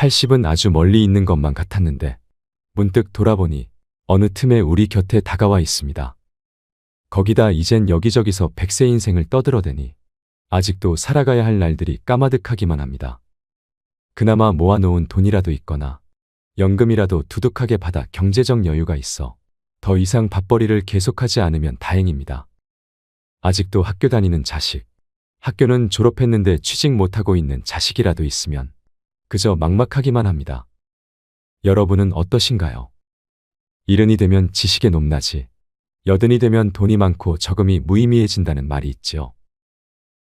80은 아주 멀리 있는 것만 같았는데 문득 돌아보니 어느 틈에 우리 곁에 다가와 있습니다. 거기다 이젠 여기저기서 100세 인생을 떠들어대니 아직도 살아가야 할 날들이 까마득하기만 합니다. 그나마 모아놓은 돈이라도 있거나 연금이라도 두둑하게 받아 경제적 여유가 있어 더 이상 밥벌이를 계속하지 않으면 다행입니다. 아직도 학교 다니는 자식, 학교는 졸업했는데 취직 못하고 있는 자식이라도 있으면 그저 막막하기만 합니다. 여러분은 어떠신가요? 70이 되면 지식의 높낮이, 80이 되면 돈이 많고 저금이 무의미해진다는 말이 있지요.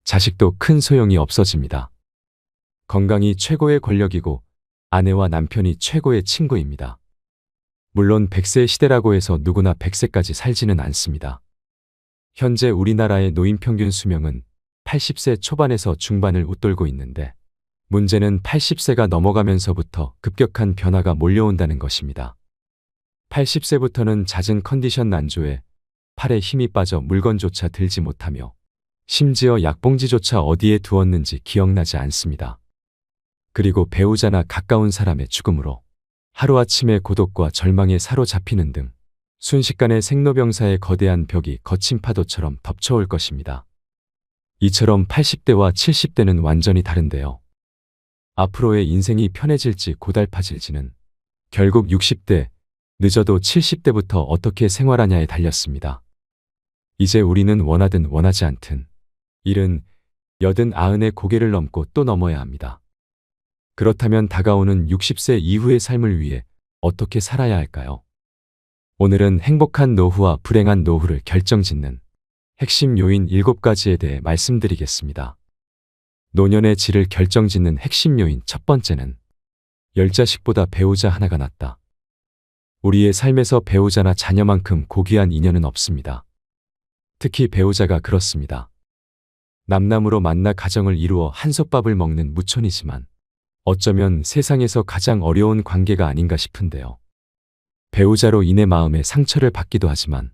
자식도 큰 소용이 없어집니다. 건강이 최고의 권력이고 아내와 남편이 최고의 친구입니다. 물론 100세 시대라고 해서 누구나 100세까지 살지는 않습니다. 현재 우리나라의 노인 평균 수명은 80세 초반에서 중반을 웃돌고 있는데 문제는 80세가 넘어가면서부터 급격한 변화가 몰려온다는 것입니다. 80세부터는 잦은 컨디션 난조에 팔에 힘이 빠져 물건조차 들지 못하며 심지어 약봉지조차 어디에 두었는지 기억나지 않습니다. 그리고 배우자나 가까운 사람의 죽음으로 하루아침에 고독과 절망에 사로잡히는 등 순식간에 생로병사의 거대한 벽이 거친 파도처럼 덮쳐올 것입니다. 이처럼 80대와 70대는 완전히 다른데요. 앞으로의 인생이 편해질지 고달파질지는 결국 60대, 늦어도 70대부터 어떻게 생활하냐에 달렸습니다. 이제 우리는 원하든 원하지 않든 70, 80, 90의 고개를 넘고 또 넘어야 합니다. 그렇다면 다가오는 60세 이후의 삶을 위해 어떻게 살아야 할까요? 오늘은 행복한 노후와 불행한 노후를 결정짓는 핵심 요인 7가지에 대해 말씀드리겠습니다. 노년의 질을 결정짓는 핵심 요인 첫 번째는 10자식보다 배우자 하나가 낫다. 우리의 삶에서 배우자나 자녀만큼 고귀한 인연은 없습니다. 특히 배우자가 그렇습니다. 남남으로 만나 가정을 이루어 한솥밥을 먹는 무촌이지만 어쩌면 세상에서 가장 어려운 관계가 아닌가 싶은데요. 배우자로 인해 마음에 상처를 받기도 하지만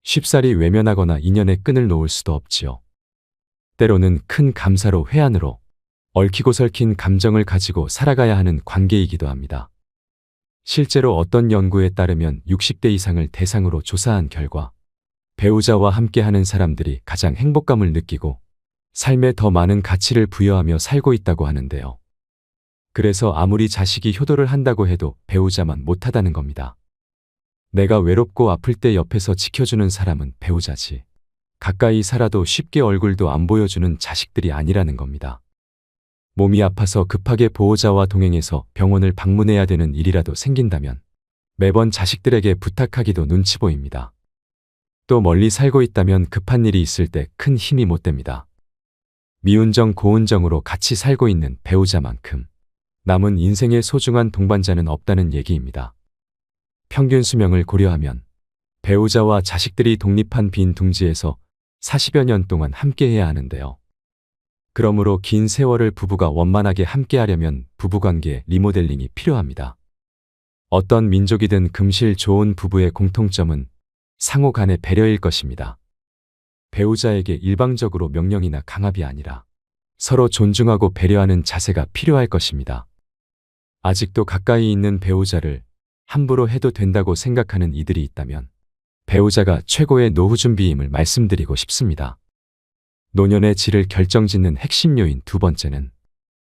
쉽사리 외면하거나 인연의 끈을 놓을 수도 없지요. 때로는 큰 감사로 회한으로 얽히고 설킨 감정을 가지고 살아가야 하는 관계이기도 합니다. 실제로 어떤 연구에 따르면 60대 이상을 대상으로 조사한 결과 배우자와 함께하는 사람들이 가장 행복감을 느끼고 삶에 더 많은 가치를 부여하며 살고 있다고 하는데요. 그래서 아무리 자식이 효도를 한다고 해도 배우자만 못하다는 겁니다. 내가 외롭고 아플 때 옆에서 지켜주는 사람은 배우자지. 가까이 살아도 쉽게 얼굴도 안 보여주는 자식들이 아니라는 겁니다. 몸이 아파서 급하게 보호자와 동행해서 병원을 방문해야 되는 일이라도 생긴다면 매번 자식들에게 부탁하기도 눈치 보입니다. 또 멀리 살고 있다면 급한 일이 있을 때 큰 힘이 못 됩니다. 미운정 고운정으로 같이 살고 있는 배우자만큼 남은 인생의 소중한 동반자는 없다는 얘기입니다. 평균 수명을 고려하면 배우자와 자식들이 독립한 빈 둥지에서 40여 년 동안 함께해야 하는데요. 그러므로 긴 세월을 부부가 원만하게 함께하려면 부부관계의 리모델링이 필요합니다. 어떤 민족이든 금실 좋은 부부의 공통점은 상호 간의 배려일 것입니다. 배우자에게 일방적으로 명령이나 강압이 아니라 서로 존중하고 배려하는 자세가 필요할 것입니다. 아직도 가까이 있는 배우자를 함부로 해도 된다고 생각하는 이들이 있다면 배우자가 최고의 노후 준비임을 말씀드리고 싶습니다. 노년의 질을 결정짓는 핵심 요인 두 번째는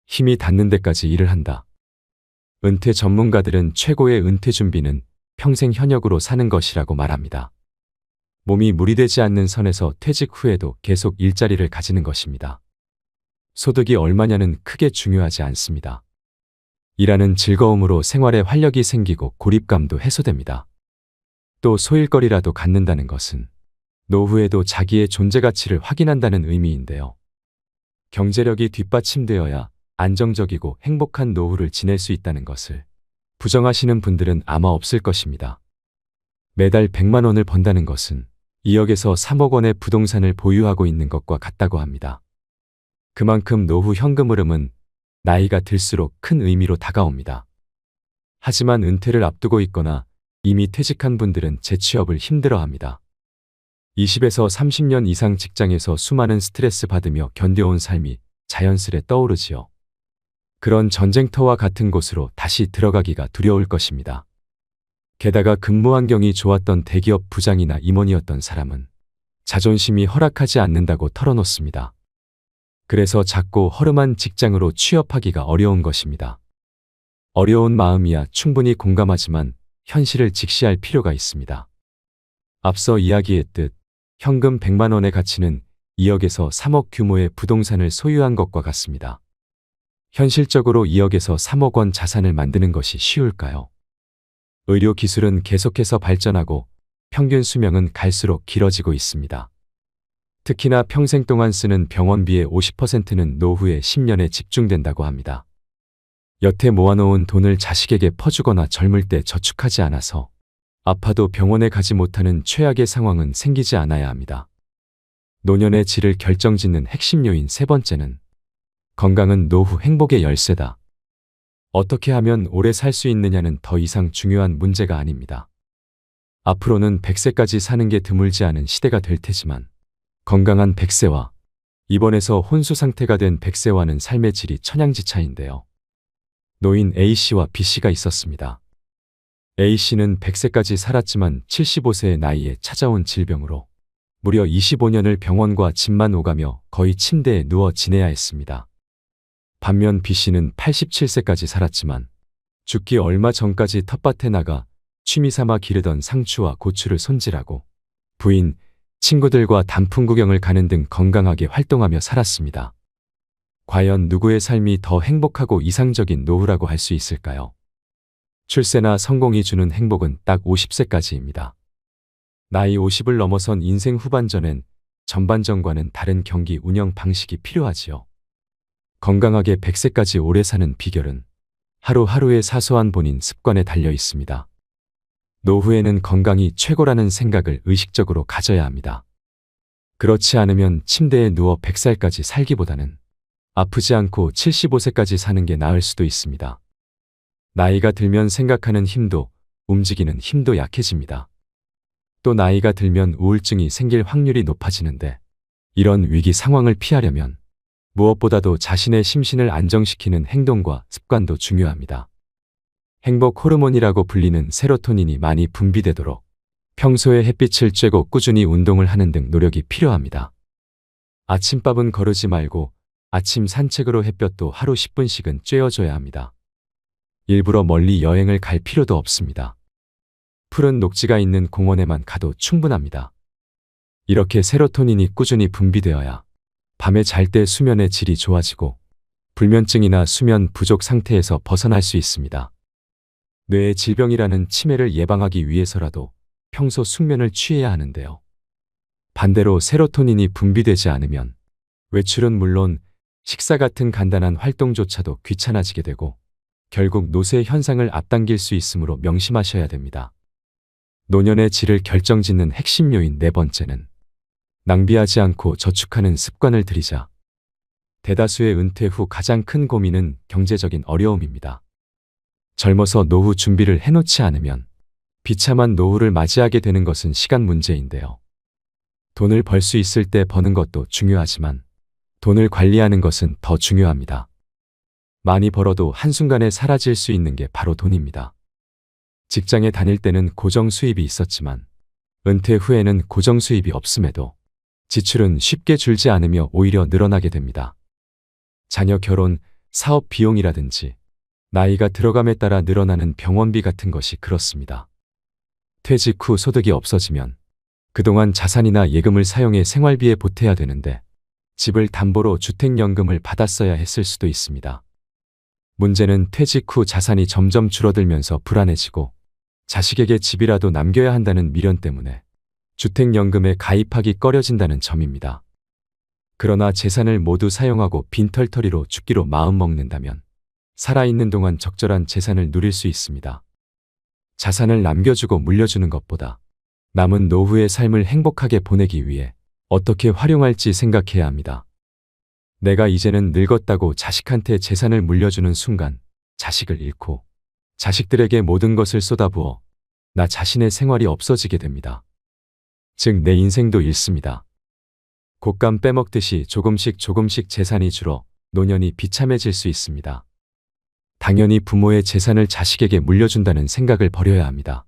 힘이 닿는 데까지 일을 한다. 은퇴 전문가들은 최고의 은퇴 준비는 평생 현역으로 사는 것이라고 말합니다. 몸이 무리되지 않는 선에서 퇴직 후에도 계속 일자리를 가지는 것입니다. 소득이 얼마냐는 크게 중요하지 않습니다. 일하는 즐거움으로 생활에 활력이 생기고 고립감도 해소됩니다. 또 소일거리라도 갖는다는 것은 노후에도 자기의 존재 가치를 확인한다는 의미인데요. 경제력이 뒷받침되어야 안정적이고 행복한 노후를 지낼 수 있다는 것을 부정하시는 분들은 아마 없을 것입니다. 매달 100만 원을 번다는 것은 2억에서 3억 원의 부동산을 보유하고 있는 것과 같다고 합니다. 그만큼 노후 현금 흐름은 나이가 들수록 큰 의미로 다가옵니다. 하지만 은퇴를 앞두고 있거나 이미 퇴직한 분들은 재취업을 힘들어합니다. 20에서 30년 이상 직장에서 수많은 스트레스 받으며 견뎌온 삶이 자연스레 떠오르지요. 그런 전쟁터와 같은 곳으로 다시 들어가기가 두려울 것입니다. 게다가 근무 환경이 좋았던 대기업 부장이나 임원이었던 사람은 자존심이 허락하지 않는다고 털어놓습니다. 그래서 작고 허름한 직장으로 취업하기가 어려운 것입니다. 어려운 마음이야 충분히 공감하지만 현실을 직시할 필요가 있습니다. 앞서 이야기했듯 현금 100만 원의 가치는 2억에서 3억 규모의 부동산을 소유한 것과 같습니다. 현실적으로 2억에서 3억 원 자산을 만드는 것이 쉬울까요? 의료 기술은 계속해서 발전하고 평균 수명은 갈수록 길어지고 있습니다. 특히나 평생 동안 쓰는 병원비의 50%는 노후의 10년에 집중된다고 합니다. 여태 모아놓은 돈을 자식에게 퍼주거나 젊을 때 저축하지 않아서 아파도 병원에 가지 못하는 최악의 상황은 생기지 않아야 합니다. 노년의 질을 결정짓는 핵심 요인 세 번째는 건강은 노후 행복의 열쇠다. 어떻게 하면 오래 살 수 있느냐는 더 이상 중요한 문제가 아닙니다. 앞으로는 100세까지 사는 게 드물지 않은 시대가 될 테지만 건강한 100세와 입원해서 혼수 상태가 된 100세와는 삶의 질이 천양지차인데요. 노인 A씨와 B씨가 있었습니다. A씨는 100세까지 살았지만 75세의 나이에 찾아온 질병으로 무려 25년을 병원과 집만 오가며 거의 침대에 누워 지내야 했습니다. 반면 B씨는 87세까지 살았지만 죽기 얼마 전까지 텃밭에 나가 취미삼아 기르던 상추와 고추를 손질하고 부인, 친구들과 단풍 구경을 가는 등 건강하게 활동하며 살았습니다. 과연 누구의 삶이 더 행복하고 이상적인 노후라고 할 수 있을까요? 출세나 성공이 주는 행복은 딱 50세까지입니다. 나이 50을 넘어선 인생 후반전엔 전반전과는 다른 경기 운영 방식이 필요하지요. 건강하게 100세까지 오래 사는 비결은 하루하루의 사소한 본인 습관에 달려 있습니다. 노후에는 건강이 최고라는 생각을 의식적으로 가져야 합니다. 그렇지 않으면 침대에 누워 100살까지 살기보다는 아프지 않고 75세까지 사는 게 나을 수도 있습니다. 나이가 들면 생각하는 힘도, 움직이는 힘도 약해집니다. 또 나이가 들면 우울증이 생길 확률이 높아지는데 이런 위기 상황을 피하려면 무엇보다도 자신의 심신을 안정시키는 행동과 습관도 중요합니다. 행복 호르몬이라고 불리는 세로토닌이 많이 분비되도록 평소에 햇빛을 쬐고 꾸준히 운동을 하는 등 노력이 필요합니다. 아침밥은 거르지 말고 아침 산책으로 햇볕도 하루 10분씩은 쬐어줘야 합니다. 일부러 멀리 여행을 갈 필요도 없습니다. 푸른 녹지가 있는 공원에만 가도 충분합니다. 이렇게 세로토닌이 꾸준히 분비되어야 밤에 잘 때 수면의 질이 좋아지고 불면증이나 수면 부족 상태에서 벗어날 수 있습니다. 뇌의 질병이라는 치매를 예방하기 위해서라도 평소 숙면을 취해야 하는데요. 반대로 세로토닌이 분비되지 않으면 외출은 물론 식사 같은 간단한 활동조차도 귀찮아지게 되고 결국 노쇠 현상을 앞당길 수 있으므로 명심하셔야 됩니다. 노년의 질을 결정짓는 핵심 요인 네 번째는 낭비하지 않고 저축하는 습관을 들이자. 대다수의 은퇴 후 가장 큰 고민은 경제적인 어려움입니다. 젊어서 노후 준비를 해놓지 않으면 비참한 노후를 맞이하게 되는 것은 시간 문제인데요. 돈을 벌 수 있을 때 버는 것도 중요하지만 돈을 관리하는 것은 더 중요합니다. 많이 벌어도 한순간에 사라질 수 있는 게 바로 돈입니다. 직장에 다닐 때는 고정 수입이 있었지만 은퇴 후에는 고정 수입이 없음에도 지출은 쉽게 줄지 않으며 오히려 늘어나게 됩니다. 자녀 결혼, 사업 비용이라든지 나이가 들어감에 따라 늘어나는 병원비 같은 것이 그렇습니다. 퇴직 후 소득이 없어지면 그동안 자산이나 예금을 사용해 생활비에 보태야 되는데 집을 담보로 주택연금을 받았어야 했을 수도 있습니다. 문제는 퇴직 후 자산이 점점 줄어들면서 불안해지고 자식에게 집이라도 남겨야 한다는 미련 때문에 주택연금에 가입하기 꺼려진다는 점입니다. 그러나 재산을 모두 사용하고 빈털터리로 죽기로 마음먹는다면 살아있는 동안 적절한 재산을 누릴 수 있습니다. 자산을 남겨주고 물려주는 것보다 남은 노후의 삶을 행복하게 보내기 위해 어떻게 활용할지 생각해야 합니다. 내가 이제는 늙었다고 자식한테 재산을 물려주는 순간 자식을 잃고 자식들에게 모든 것을 쏟아부어 나 자신의 생활이 없어지게 됩니다. 즉 내 인생도 잃습니다. 곶감 빼먹듯이 조금씩 재산이 줄어 노년이 비참해질 수 있습니다. 당연히 부모의 재산을 자식에게 물려준다는 생각을 버려야 합니다.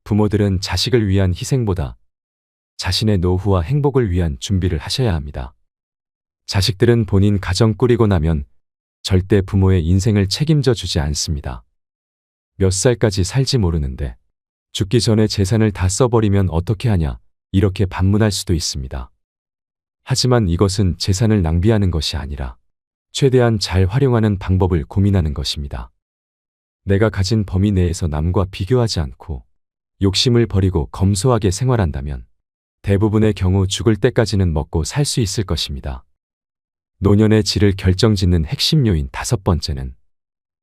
부모들은 자식을 위한 희생보다 자신의 노후와 행복을 위한 준비를 하셔야 합니다. 자식들은 본인 가정 꾸리고 나면 절대 부모의 인생을 책임져 주지 않습니다. 몇 살까지 살지 모르는데 죽기 전에 재산을 다 써버리면 어떻게 하냐, 이렇게 반문할 수도 있습니다. 하지만 이것은 재산을 낭비하는 것이 아니라 최대한 잘 활용하는 방법을 고민하는 것입니다. 내가 가진 범위 내에서 남과 비교하지 않고 욕심을 버리고 검소하게 생활한다면 대부분의 경우 죽을 때까지는 먹고 살 수 있을 것입니다. 노년의 질을 결정짓는 핵심 요인 5번째는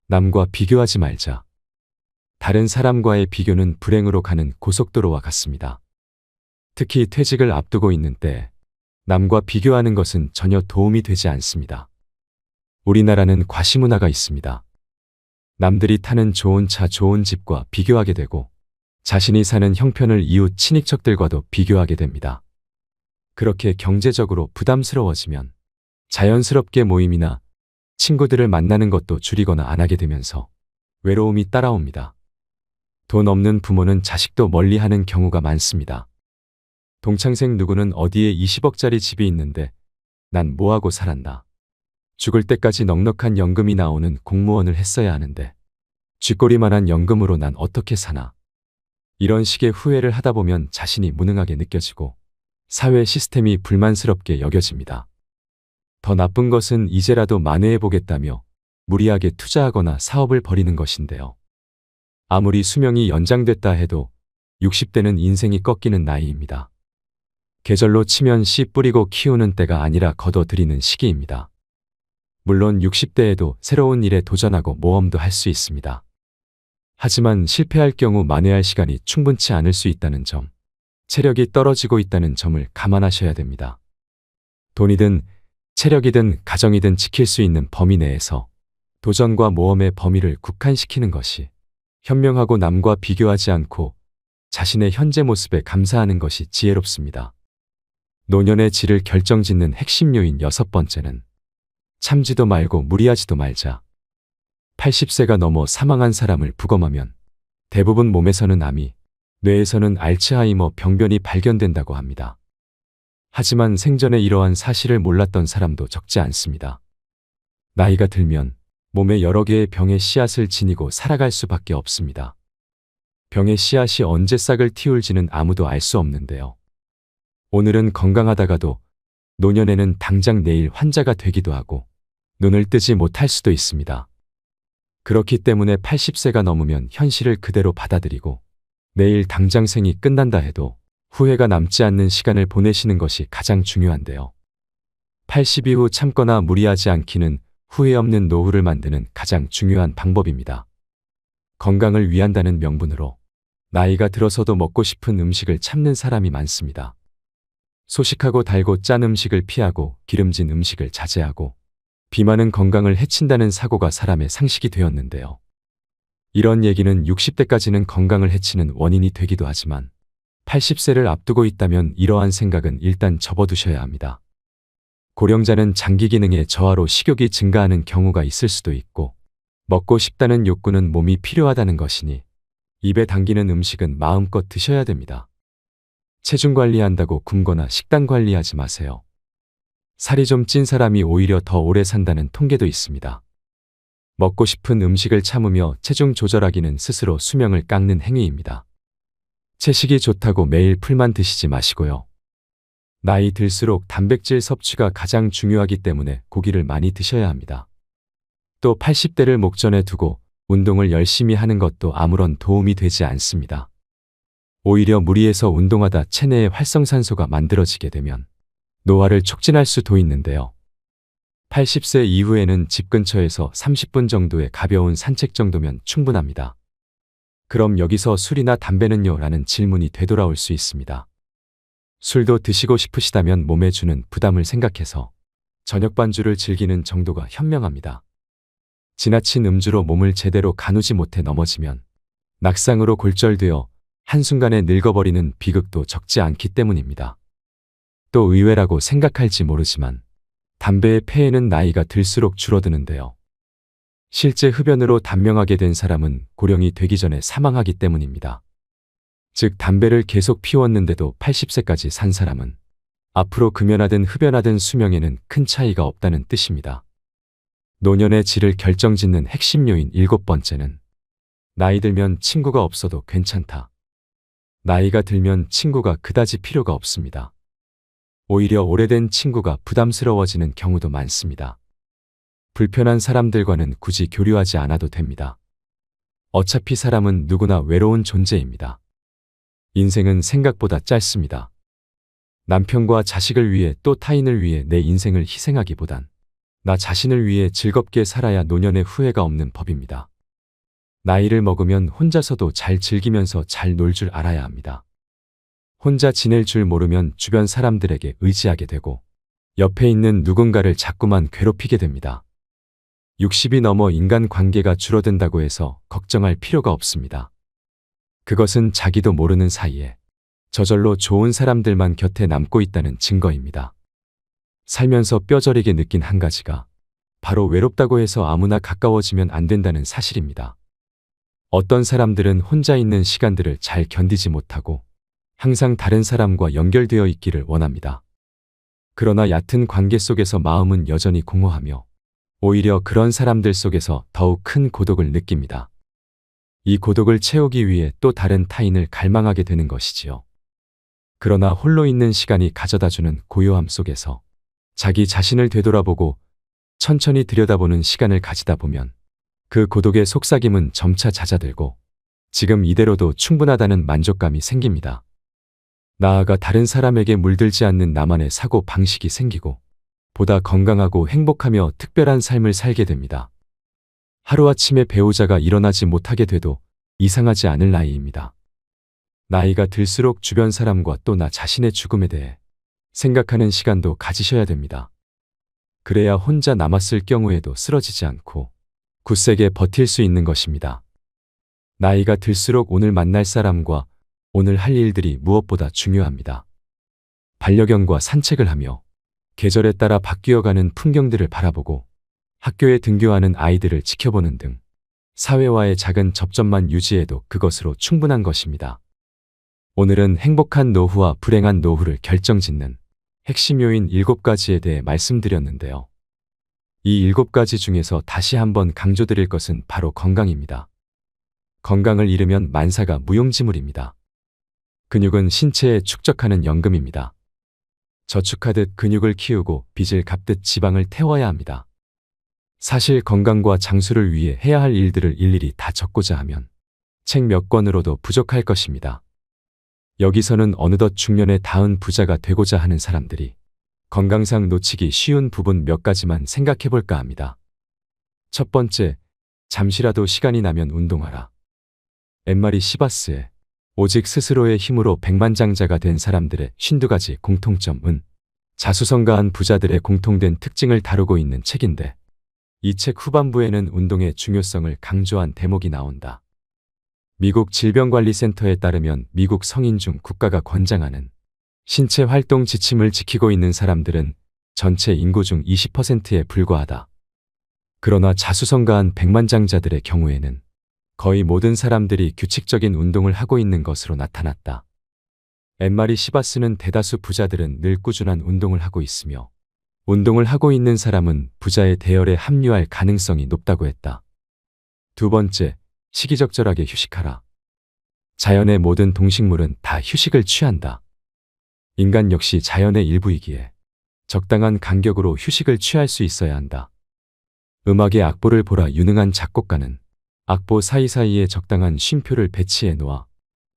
남과 비교하지 말자. 다른 사람과의 비교는 불행으로 가는 고속도로와 같습니다. 특히 퇴직을 앞두고 있는 때 남과 비교하는 것은 전혀 도움이 되지 않습니다. 우리나라는 과시문화가 있습니다. 남들이 타는 좋은 차, 좋은 집과 비교하게 되고 자신이 사는 형편을 이웃 친인척들과도 비교하게 됩니다. 그렇게 경제적으로 부담스러워지면 자연스럽게 모임이나 친구들을 만나는 것도 줄이거나 안 하게 되면서 외로움이 따라옵니다. 돈 없는 부모는 자식도 멀리하는 경우가 많습니다. 동창생 누구는 어디에 20억짜리 집이 있는데 난 뭐하고 살았나. 죽을 때까지 넉넉한 연금이 나오는 공무원을 했어야 하는데 쥐꼬리만한 연금으로 난 어떻게 사나. 이런 식의 후회를 하다 보면 자신이 무능하게 느껴지고 사회 시스템이 불만스럽게 여겨집니다. 더 나쁜 것은 이제라도 만회해보겠다며 무리하게 투자하거나 사업을 벌이는 것인데요. 아무리 수명이 연장됐다 해도 60대는 인생이 꺾이는 나이입니다. 계절로 치면 씨 뿌리고 키우는 때가 아니라 거둬들이는 시기입니다. 물론 60대에도 새로운 일에 도전하고 모험도 할 수 있습니다. 하지만 실패할 경우 만회할 시간이 충분치 않을 수 있다는 점, 체력이 떨어지고 있다는 점을 감안하셔야 됩니다. 돈이든 체력이든 가정이든 지킬 수 있는 범위 내에서 도전과 모험의 범위를 국한시키는 것이 현명하고 남과 비교하지 않고 자신의 현재 모습에 감사하는 것이 지혜롭습니다. 노년의 질을 결정짓는 핵심 요인 6번째는 참지도 말고 무리하지도 말자. 80세가 넘어 사망한 사람을 부검하면 대부분 몸에서는 암이, 뇌에서는 알츠하이머 병변이 발견된다고 합니다. 하지만 생전에 이러한 사실을 몰랐던 사람도 적지 않습니다. 나이가 들면 몸에 여러 개의 병의 씨앗을 지니고 살아갈 수밖에 없습니다. 병의 씨앗이 언제 싹을 틔울지는 아무도 알 수 없는데요. 오늘은 건강하다가도 노년에는 당장 내일 환자가 되기도 하고 눈을 뜨지 못할 수도 있습니다. 그렇기 때문에 80세가 넘으면 현실을 그대로 받아들이고 내일 당장 생이 끝난다 해도 후회가 남지 않는 시간을 보내시는 것이 가장 중요한데요. 80 이후 참거나 무리하지 않기는 후회 없는 노후를 만드는 가장 중요한 방법입니다. 건강을 위한다는 명분으로 나이가 들어서도 먹고 싶은 음식을 참는 사람이 많습니다. 소식하고 달고 짠 음식을 피하고 기름진 음식을 자제하고 비만은 건강을 해친다는 사고가 사람의 상식이 되었는데요. 이런 얘기는 60대까지는 건강을 해치는 원인이 되기도 하지만 80세를 앞두고 있다면 이러한 생각은 일단 접어두셔야 합니다. 고령자는 장기 기능의 저하로 식욕이 증가하는 경우가 있을 수도 있고 먹고 싶다는 욕구는 몸이 필요하다는 것이니 입에 당기는 음식은 마음껏 드셔야 됩니다. 체중 관리한다고 굶거나 식단 관리하지 마세요. 살이 좀 찐 사람이 오히려 더 오래 산다는 통계도 있습니다. 먹고 싶은 음식을 참으며 체중 조절하기는 스스로 수명을 깎는 행위입니다. 채식이 좋다고 매일 풀만 드시지 마시고요. 나이 들수록 단백질 섭취가 가장 중요하기 때문에 고기를 많이 드셔야 합니다. 또 80대를 목전에 두고 운동을 열심히 하는 것도 아무런 도움이 되지 않습니다. 오히려 무리해서 운동하다 체내에 활성산소가 만들어지게 되면 노화를 촉진할 수도 있는데요. 80세 이후에는 집 근처에서 30분 정도의 가벼운 산책 정도면 충분합니다. 그럼 여기서 술이나 담배는요? 라는 질문이 되돌아올 수 있습니다. 술도 드시고 싶으시다면 몸에 주는 부담을 생각해서 저녁 반주를 즐기는 정도가 현명합니다. 지나친 음주로 몸을 제대로 가누지 못해 넘어지면 낙상으로 골절되어 한순간에 늙어버리는 비극도 적지 않기 때문입니다. 또 의외라고 생각할지 모르지만 담배의 폐해는 나이가 들수록 줄어드는데요. 실제 흡연으로 단명하게 된 사람은 고령이 되기 전에 사망하기 때문입니다. 즉 담배를 계속 피웠는데도 80세까지 산 사람은 앞으로 금연하든 흡연하든 수명에는 큰 차이가 없다는 뜻입니다. 노년의 질을 결정짓는 핵심 요인 7번째는 나이 들면 친구가 없어도 괜찮다. 나이가 들면 친구가 그다지 필요가 없습니다. 오히려 오래된 친구가 부담스러워지는 경우도 많습니다. 불편한 사람들과는 굳이 교류하지 않아도 됩니다. 어차피 사람은 누구나 외로운 존재입니다. 인생은 생각보다 짧습니다. 남편과 자식을 위해 또 타인을 위해 내 인생을 희생하기보단 나 자신을 위해 즐겁게 살아야 노년의 후회가 없는 법입니다. 나이를 먹으면 혼자서도 잘 즐기면서 잘 놀 줄 알아야 합니다. 혼자 지낼 줄 모르면 주변 사람들에게 의지하게 되고 옆에 있는 누군가를 자꾸만 괴롭히게 됩니다. 60이 넘어 인간 관계가 줄어든다고 해서 걱정할 필요가 없습니다. 그것은 자기도 모르는 사이에 저절로 좋은 사람들만 곁에 남고 있다는 증거입니다. 살면서 뼈저리게 느낀 한 가지가 바로 외롭다고 해서 아무나 가까워지면 안 된다는 사실입니다. 어떤 사람들은 혼자 있는 시간들을 잘 견디지 못하고 항상 다른 사람과 연결되어 있기를 원합니다. 그러나 얕은 관계 속에서 마음은 여전히 공허하며 오히려 그런 사람들 속에서 더욱 큰 고독을 느낍니다. 이 고독을 채우기 위해 또 다른 타인을 갈망하게 되는 것이지요. 그러나 홀로 있는 시간이 가져다주는 고요함 속에서 자기 자신을 되돌아보고 천천히 들여다보는 시간을 가지다 보면 그 고독의 속삭임은 점차 잦아들고 지금 이대로도 충분하다는 만족감이 생깁니다. 나아가 다른 사람에게 물들지 않는 나만의 사고 방식이 생기고 보다 건강하고 행복하며 특별한 삶을 살게 됩니다. 하루아침에 배우자가 일어나지 못하게 돼도 이상하지 않을 나이입니다. 나이가 들수록 주변 사람과 또 나 자신의 죽음에 대해 생각하는 시간도 가지셔야 됩니다. 그래야 혼자 남았을 경우에도 쓰러지지 않고 굳세게 버틸 수 있는 것입니다. 나이가 들수록 오늘 만날 사람과 오늘 할 일들이 무엇보다 중요합니다. 반려견과 산책을 하며 계절에 따라 바뀌어가는 풍경들을 바라보고 학교에 등교하는 아이들을 지켜보는 등 사회와의 작은 접점만 유지해도 그것으로 충분한 것입니다. 오늘은 행복한 노후와 불행한 노후를 결정짓는 핵심 요인 7가지에 대해 말씀드렸는데요. 이 7가지 중에서 다시 한번 강조드릴 것은 바로 건강입니다. 건강을 잃으면 만사가 무용지물입니다. 근육은 신체에 축적하는 연금입니다. 저축하듯 근육을 키우고 빚을 갚듯 지방을 태워야 합니다. 사실 건강과 장수를 위해 해야 할 일들을 일일이 다 적고자 하면 책 몇 권으로도 부족할 것입니다. 여기서는 어느덧 중년에 닿은 부자가 되고자 하는 사람들이 건강상 놓치기 쉬운 부분 몇 가지만 생각해 볼까 합니다. 첫 번째, 잠시라도 시간이 나면 운동하라. 엠마리 시바스의 오직 스스로의 힘으로 백만장자가 된 사람들의 52가지 공통점은 자수성가한 부자들의 공통된 특징을 다루고 있는 책인데 이 책 후반부에는 운동의 중요성을 강조한 대목이 나온다. 미국 질병관리센터에 따르면 미국 성인 중 국가가 권장하는 신체 활동 지침을 지키고 있는 사람들은 전체 인구 중 20%에 불과하다. 그러나 자수성가한 백만장자들의 경우에는 거의 모든 사람들이 규칙적인 운동을 하고 있는 것으로 나타났다. 엠마리 시바스는 대다수 부자들은 늘 꾸준한 운동을 하고 있으며 운동을 하고 있는 사람은 부자의 대열에 합류할 가능성이 높다고 했다. 두 번째, 시기적절하게 휴식하라. 자연의 모든 동식물은 다 휴식을 취한다. 인간 역시 자연의 일부이기에 적당한 간격으로 휴식을 취할 수 있어야 한다. 음악의 악보를 보라. 유능한 작곡가는 악보 사이사이에 적당한 쉼표를 배치해 놓아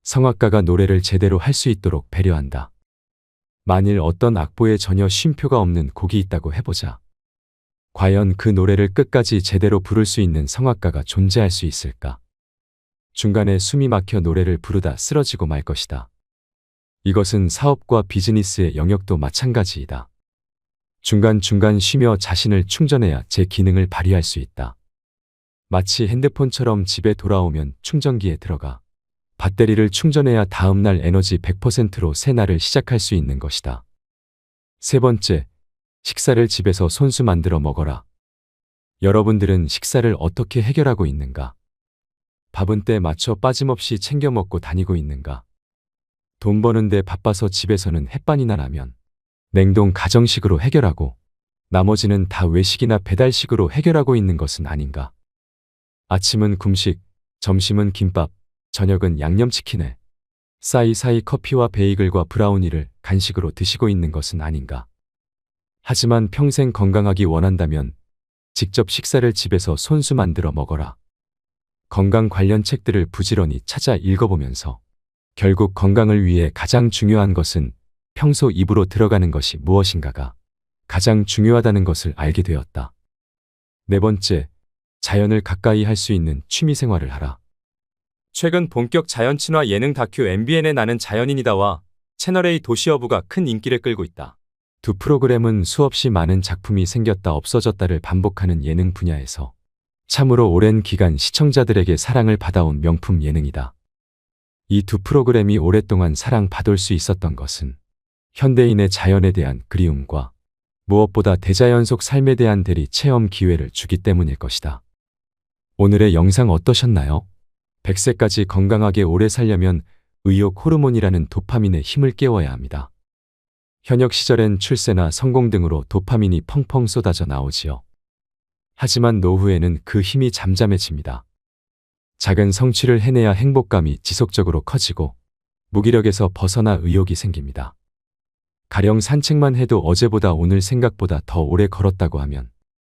성악가가 노래를 제대로 할 수 있도록 배려한다. 만일 어떤 악보에 전혀 쉼표가 없는 곡이 있다고 해보자. 과연 그 노래를 끝까지 제대로 부를 수 있는 성악가가 존재할 수 있을까? 중간에 숨이 막혀 노래를 부르다 쓰러지고 말 것이다. 이것은 사업과 비즈니스의 영역도 마찬가지이다. 중간중간 쉬며 자신을 충전해야 제 기능을 발휘할 수 있다. 마치 핸드폰처럼 집에 돌아오면 충전기에 들어가 배터리를 충전해야 다음날 에너지 100%로 새 날을 시작할 수 있는 것이다. 세 번째, 식사를 집에서 손수 만들어 먹어라. 여러분들은 식사를 어떻게 해결하고 있는가? 밥은 때 맞춰 빠짐없이 챙겨 먹고 다니고 있는가? 돈 버는데 바빠서 집에서는 햇반이나 라면, 냉동 가정식으로 해결하고 나머지는 다 외식이나 배달식으로 해결하고 있는 것은 아닌가? 아침은 굶식, 점심은 김밥, 저녁은 양념치킨에 사이사이 커피와 베이글과 브라우니를 간식으로 드시고 있는 것은 아닌가? 하지만 평생 건강하기 원한다면 직접 식사를 집에서 손수 만들어 먹어라. 건강 관련 책들을 부지런히 찾아 읽어보면서 결국 건강을 위해 가장 중요한 것은 평소 입으로 들어가는 것이 무엇인가가 가장 중요하다는 것을 알게 되었다. 네 번째, 자연을 가까이 할 수 있는 취미 생활을 하라. 최근 본격 자연 친화 예능 다큐 MBN의 나는 자연인이다와 채널A 도시어부가 큰 인기를 끌고 있다. 두 프로그램은 수없이 많은 작품이 생겼다 없어졌다를 반복하는 예능 분야에서 참으로 오랜 기간 시청자들에게 사랑을 받아온 명품 예능이다. 이 두 프로그램이 오랫동안 사랑받을 수 있었던 것은 현대인의 자연에 대한 그리움과 무엇보다 대자연 속 삶에 대한 대리 체험 기회를 주기 때문일 것이다. 오늘의 영상 어떠셨나요? 100세까지 건강하게 오래 살려면 의욕 호르몬이라는 도파민의 힘을 깨워야 합니다. 현역 시절엔 출세나 성공 등으로 도파민이 펑펑 쏟아져 나오지요. 하지만 노후에는 그 힘이 잠잠해집니다. 작은 성취를 해내야 행복감이 지속적으로 커지고 무기력에서 벗어나 의욕이 생깁니다. 가령 산책만 해도 어제보다 오늘 생각보다 더 오래 걸었다고 하면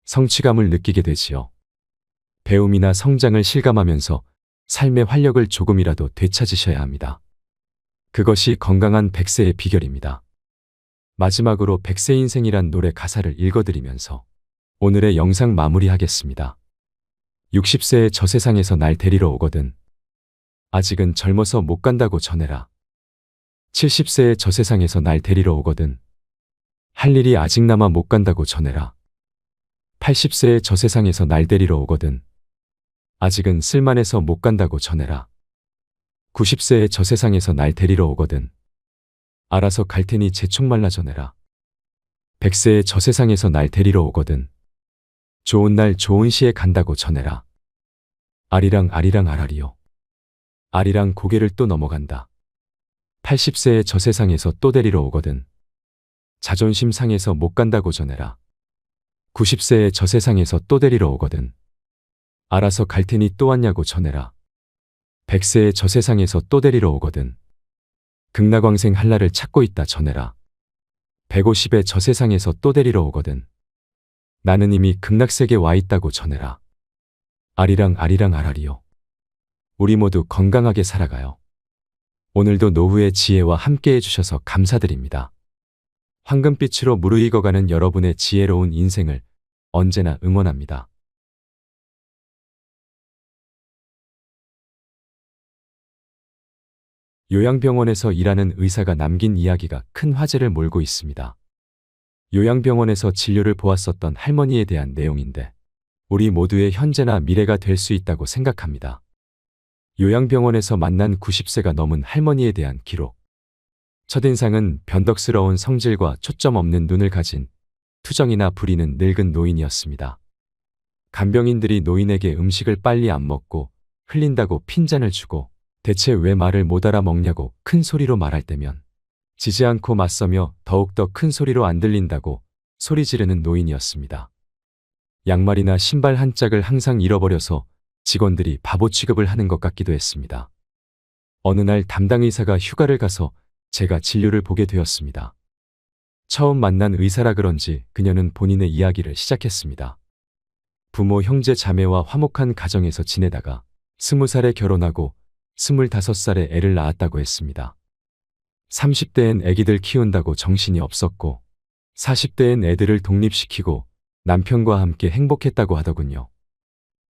성취감을 느끼게 되지요. 배움이나 성장을 실감하면서 삶의 활력을 조금이라도 되찾으셔야 합니다. 그것이 건강한 100세의 비결입니다. 마지막으로 100세 인생이란 노래 가사를 읽어드리면서 오늘의 영상 마무리하겠습니다. 60세의 저 세상에서 날 데리러 오거든. 아직은 젊어서 못 간다고 전해라. 70세의 저 세상에서 날 데리러 오거든. 할 일이 아직 남아 못 간다고 전해라. 80세의 저 세상에서 날 데리러 오거든. 아직은 쓸만해서 못 간다고 전해라. 90세의 저 세상에서 날 데리러 오거든. 알아서 갈 테니 재촉 말라 전해라. 100세의 저 세상에서 날 데리러 오거든. 좋은 날 좋은 시에 간다고 전해라. 아리랑 아리랑 아라리요. 아리랑 고개를 또 넘어간다. 80세의 저 세상에서 또 데리러 오거든. 자존심 상해서 못 간다고 전해라. 90세의 저 세상에서 또 데리러 오거든. 알아서 갈 테니 또 왔냐고 전해라. 100세의 저 세상에서 또 데리러 오거든. 극락왕생 할 날을 찾고 있다 전해라. 150의 저 세상에서 또 데리러 오거든. 나는 이미 극락세계 와 있다고 전해라. 아리랑 아리랑 아라리요. 우리 모두 건강하게 살아가요. 오늘도 노후의 지혜와 함께 해주셔서 감사드립니다. 황금빛으로 무르익어가는 여러분의 지혜로운 인생을 언제나 응원합니다. 요양병원에서 일하는 의사가 남긴 이야기가 큰 화제를 몰고 있습니다. 요양병원에서 진료를 보았었던 할머니에 대한 내용인데 우리 모두의 현재나 미래가 될 수 있다고 생각합니다. 요양병원에서 만난 90세가 넘은 할머니에 대한 기록. 첫인상은 변덕스러운 성질과 초점 없는 눈을 가진 투정이나 부리는 늙은 노인이었습니다. 간병인들이 노인에게 음식을 빨리 안 먹고 흘린다고 핀잔을 주고 대체 왜 말을 못 알아먹냐고 큰 소리로 말할 때면 지지 않고 맞서며 더욱더 큰 소리로 안 들린다고 소리 지르는 노인이었습니다. 양말이나 신발 한 짝을 항상 잃어버려서 직원들이 바보 취급을 하는 것 같기도 했습니다. 어느 날 담당 의사가 휴가를 가서 제가 진료를 보게 되었습니다. 처음 만난 의사라 그런지 그녀는 본인의 이야기를 시작했습니다. 부모, 형제, 자매와 화목한 가정에서 지내다가 20살에 결혼하고 25살에 애를 낳았다고 했습니다. 30대엔 애기들 키운다고 정신이 없었고 40대엔 애들을 독립시키고 남편과 함께 행복했다고 하더군요.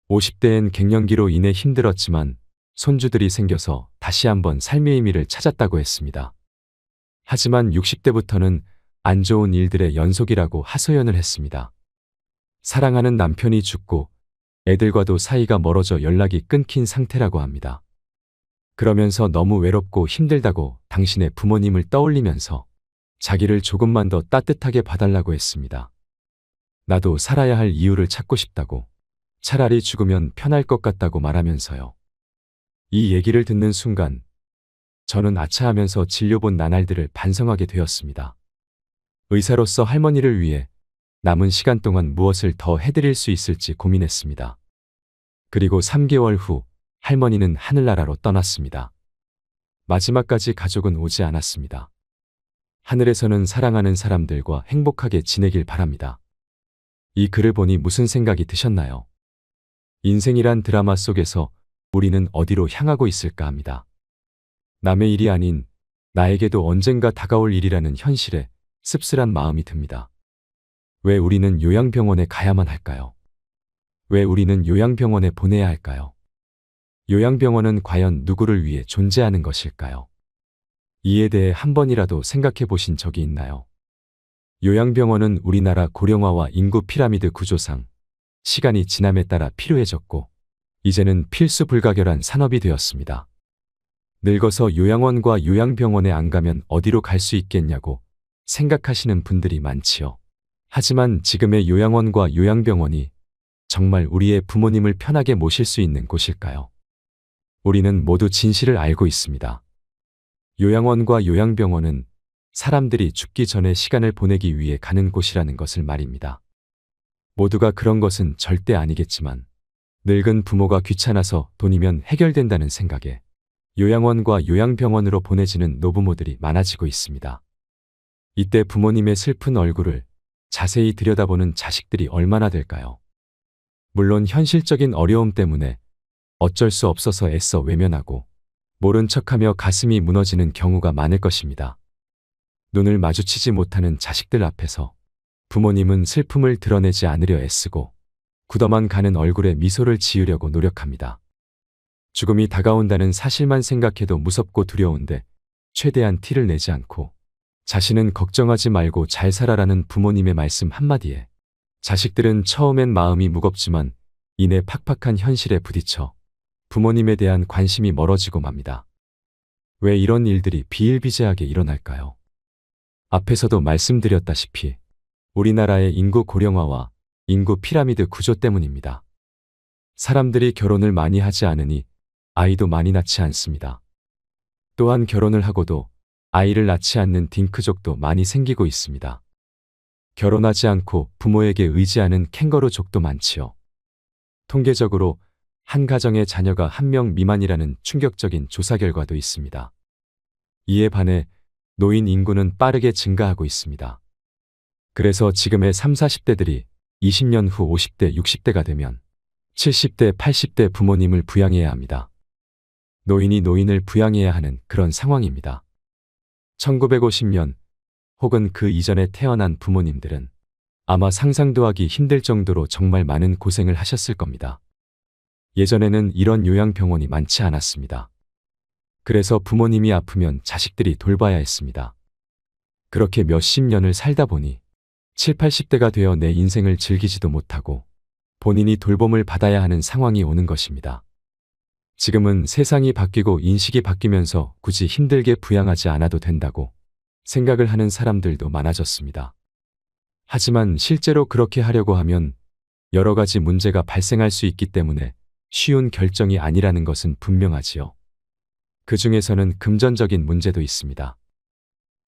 50대엔 갱년기로 인해 힘들었지만 손주들이 생겨서 다시 한번 삶의 의미를 찾았다고 했습니다. 하지만 60대부터는 안 좋은 일들의 연속이라고 하소연을 했습니다. 사랑하는 남편이 죽고 애들과도 사이가 멀어져 연락이 끊긴 상태라고 합니다. 그러면서 너무 외롭고 힘들다고 당신의 부모님을 떠올리면서 자기를 조금만 더 따뜻하게 봐달라고 했습니다. 나도 살아야 할 이유를 찾고 싶다고, 차라리 죽으면 편할 것 같다고 말하면서요. 이 얘기를 듣는 순간 저는 아차하면서 진료본 나날들을 반성하게 되었습니다. 의사로서 할머니를 위해 남은 시간 동안 무엇을 더 해드릴 수 있을지 고민했습니다. 그리고 3개월 후 할머니는 하늘나라로 떠났습니다. 마지막까지 가족은 오지 않았습니다. 하늘에서는 사랑하는 사람들과 행복하게 지내길 바랍니다. 이 글을 보니 무슨 생각이 드셨나요? 인생이란 드라마 속에서 우리는 어디로 향하고 있을까 합니다. 남의 일이 아닌 나에게도 언젠가 다가올 일이라는 현실에 씁쓸한 마음이 듭니다. 왜 우리는 요양병원에 가야만 할까요? 왜 우리는 요양병원에 보내야 할까요? 요양병원은 과연 누구를 위해 존재하는 것일까요? 이에 대해 한 번이라도 생각해 보신 적이 있나요? 요양병원은 우리나라 고령화와 인구 피라미드 구조상 시간이 지남에 따라 필요해졌고 이제는 필수 불가결한 산업이 되었습니다. 늙어서 요양원과 요양병원에 안 가면 어디로 갈 수 있겠냐고 생각하시는 분들이 많지요. 하지만 지금의 요양원과 요양병원이 정말 우리의 부모님을 편하게 모실 수 있는 곳일까요? 우리는 모두 진실을 알고 있습니다. 요양원과 요양병원은 사람들이 죽기 전에 시간을 보내기 위해 가는 곳이라는 것을 말입니다. 모두가 그런 것은 절대 아니겠지만 늙은 부모가 귀찮아서 돈이면 해결된다는 생각에 요양원과 요양병원으로 보내지는 노부모들이 많아지고 있습니다. 이때 부모님의 슬픈 얼굴을 자세히 들여다보는 자식들이 얼마나 될까요? 물론 현실적인 어려움 때문에 어쩔 수 없어서 애써 외면하고 모른 척하며 가슴이 무너지는 경우가 많을 것입니다. 눈을 마주치지 못하는 자식들 앞에서 부모님은 슬픔을 드러내지 않으려 애쓰고 굳어만 가는 얼굴에 미소를 지으려고 노력합니다. 죽음이 다가온다는 사실만 생각해도 무섭고 두려운데 최대한 티를 내지 않고 자신은 걱정하지 말고 잘 살아라는 부모님의 말씀 한마디에 자식들은 처음엔 마음이 무겁지만 이내 팍팍한 현실에 부딪혀 부모님에 대한 관심이 멀어지고 맙니다. 왜 이런 일들이 비일비재하게 일어날까요? 앞에서도 말씀드렸다시피 우리나라의 인구 고령화와 인구 피라미드 구조 때문입니다. 사람들이 결혼을 많이 하지 않으니 아이도 많이 낳지 않습니다. 또한 결혼을 하고도 아이를 낳지 않는 딩크족도 많이 생기고 있습니다. 결혼하지 않고 부모에게 의지하는 캥거루족도 많지요. 통계적으로 한 가정의 자녀가 1명 미만이라는 충격적인 조사 결과도 있습니다. 이에 반해 노인 인구는 빠르게 증가하고 있습니다. 그래서 지금의 30, 40대들이 20년 후 50대, 60대가 되면 70대, 80대 부모님을 부양해야 합니다. 노인이 노인을 부양해야 하는 그런 상황입니다. 1950년 혹은 그 이전에 태어난 부모님들은 아마 상상도 하기 힘들 정도로 정말 많은 고생을 하셨을 겁니다. 예전에는 이런 요양병원이 많지 않았습니다. 그래서 부모님이 아프면 자식들이 돌봐야 했습니다. 그렇게 몇십 년을 살다 보니 7, 80대가 되어 내 인생을 즐기지도 못하고 본인이 돌봄을 받아야 하는 상황이 오는 것입니다. 지금은 세상이 바뀌고 인식이 바뀌면서 굳이 힘들게 부양하지 않아도 된다고 생각을 하는 사람들도 많아졌습니다. 하지만 실제로 그렇게 하려고 하면 여러 가지 문제가 발생할 수 있기 때문에 쉬운 결정이 아니라는 것은 분명하지요. 그 중에서는 금전적인 문제도 있습니다.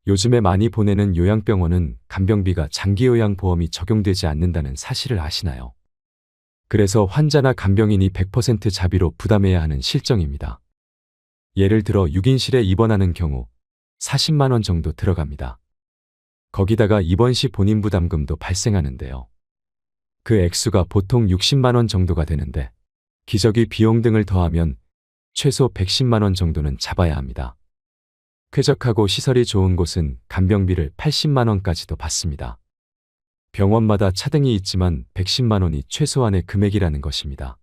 요즘에 많이 보내는 요양병원은 간병비가 장기요양보험이 적용되지 않는다는 사실을 아시나요? 그래서 환자나 간병인이 100% 자비로 부담해야 하는 실정입니다. 예를 들어 6인실에 입원하는 경우 40만 원 정도 들어갑니다. 거기다가 입원 시 본인 부담금도 발생하는데요. 그 액수가 보통 60만 원 정도가 되는데 기저귀 비용 등을 더하면 최소 110만 원 정도는 잡아야 합니다. 쾌적하고 시설이 좋은 곳은 간병비를 80만 원까지도 받습니다. 병원마다 차등이 있지만 110만 원이 최소한의 금액이라는 것입니다.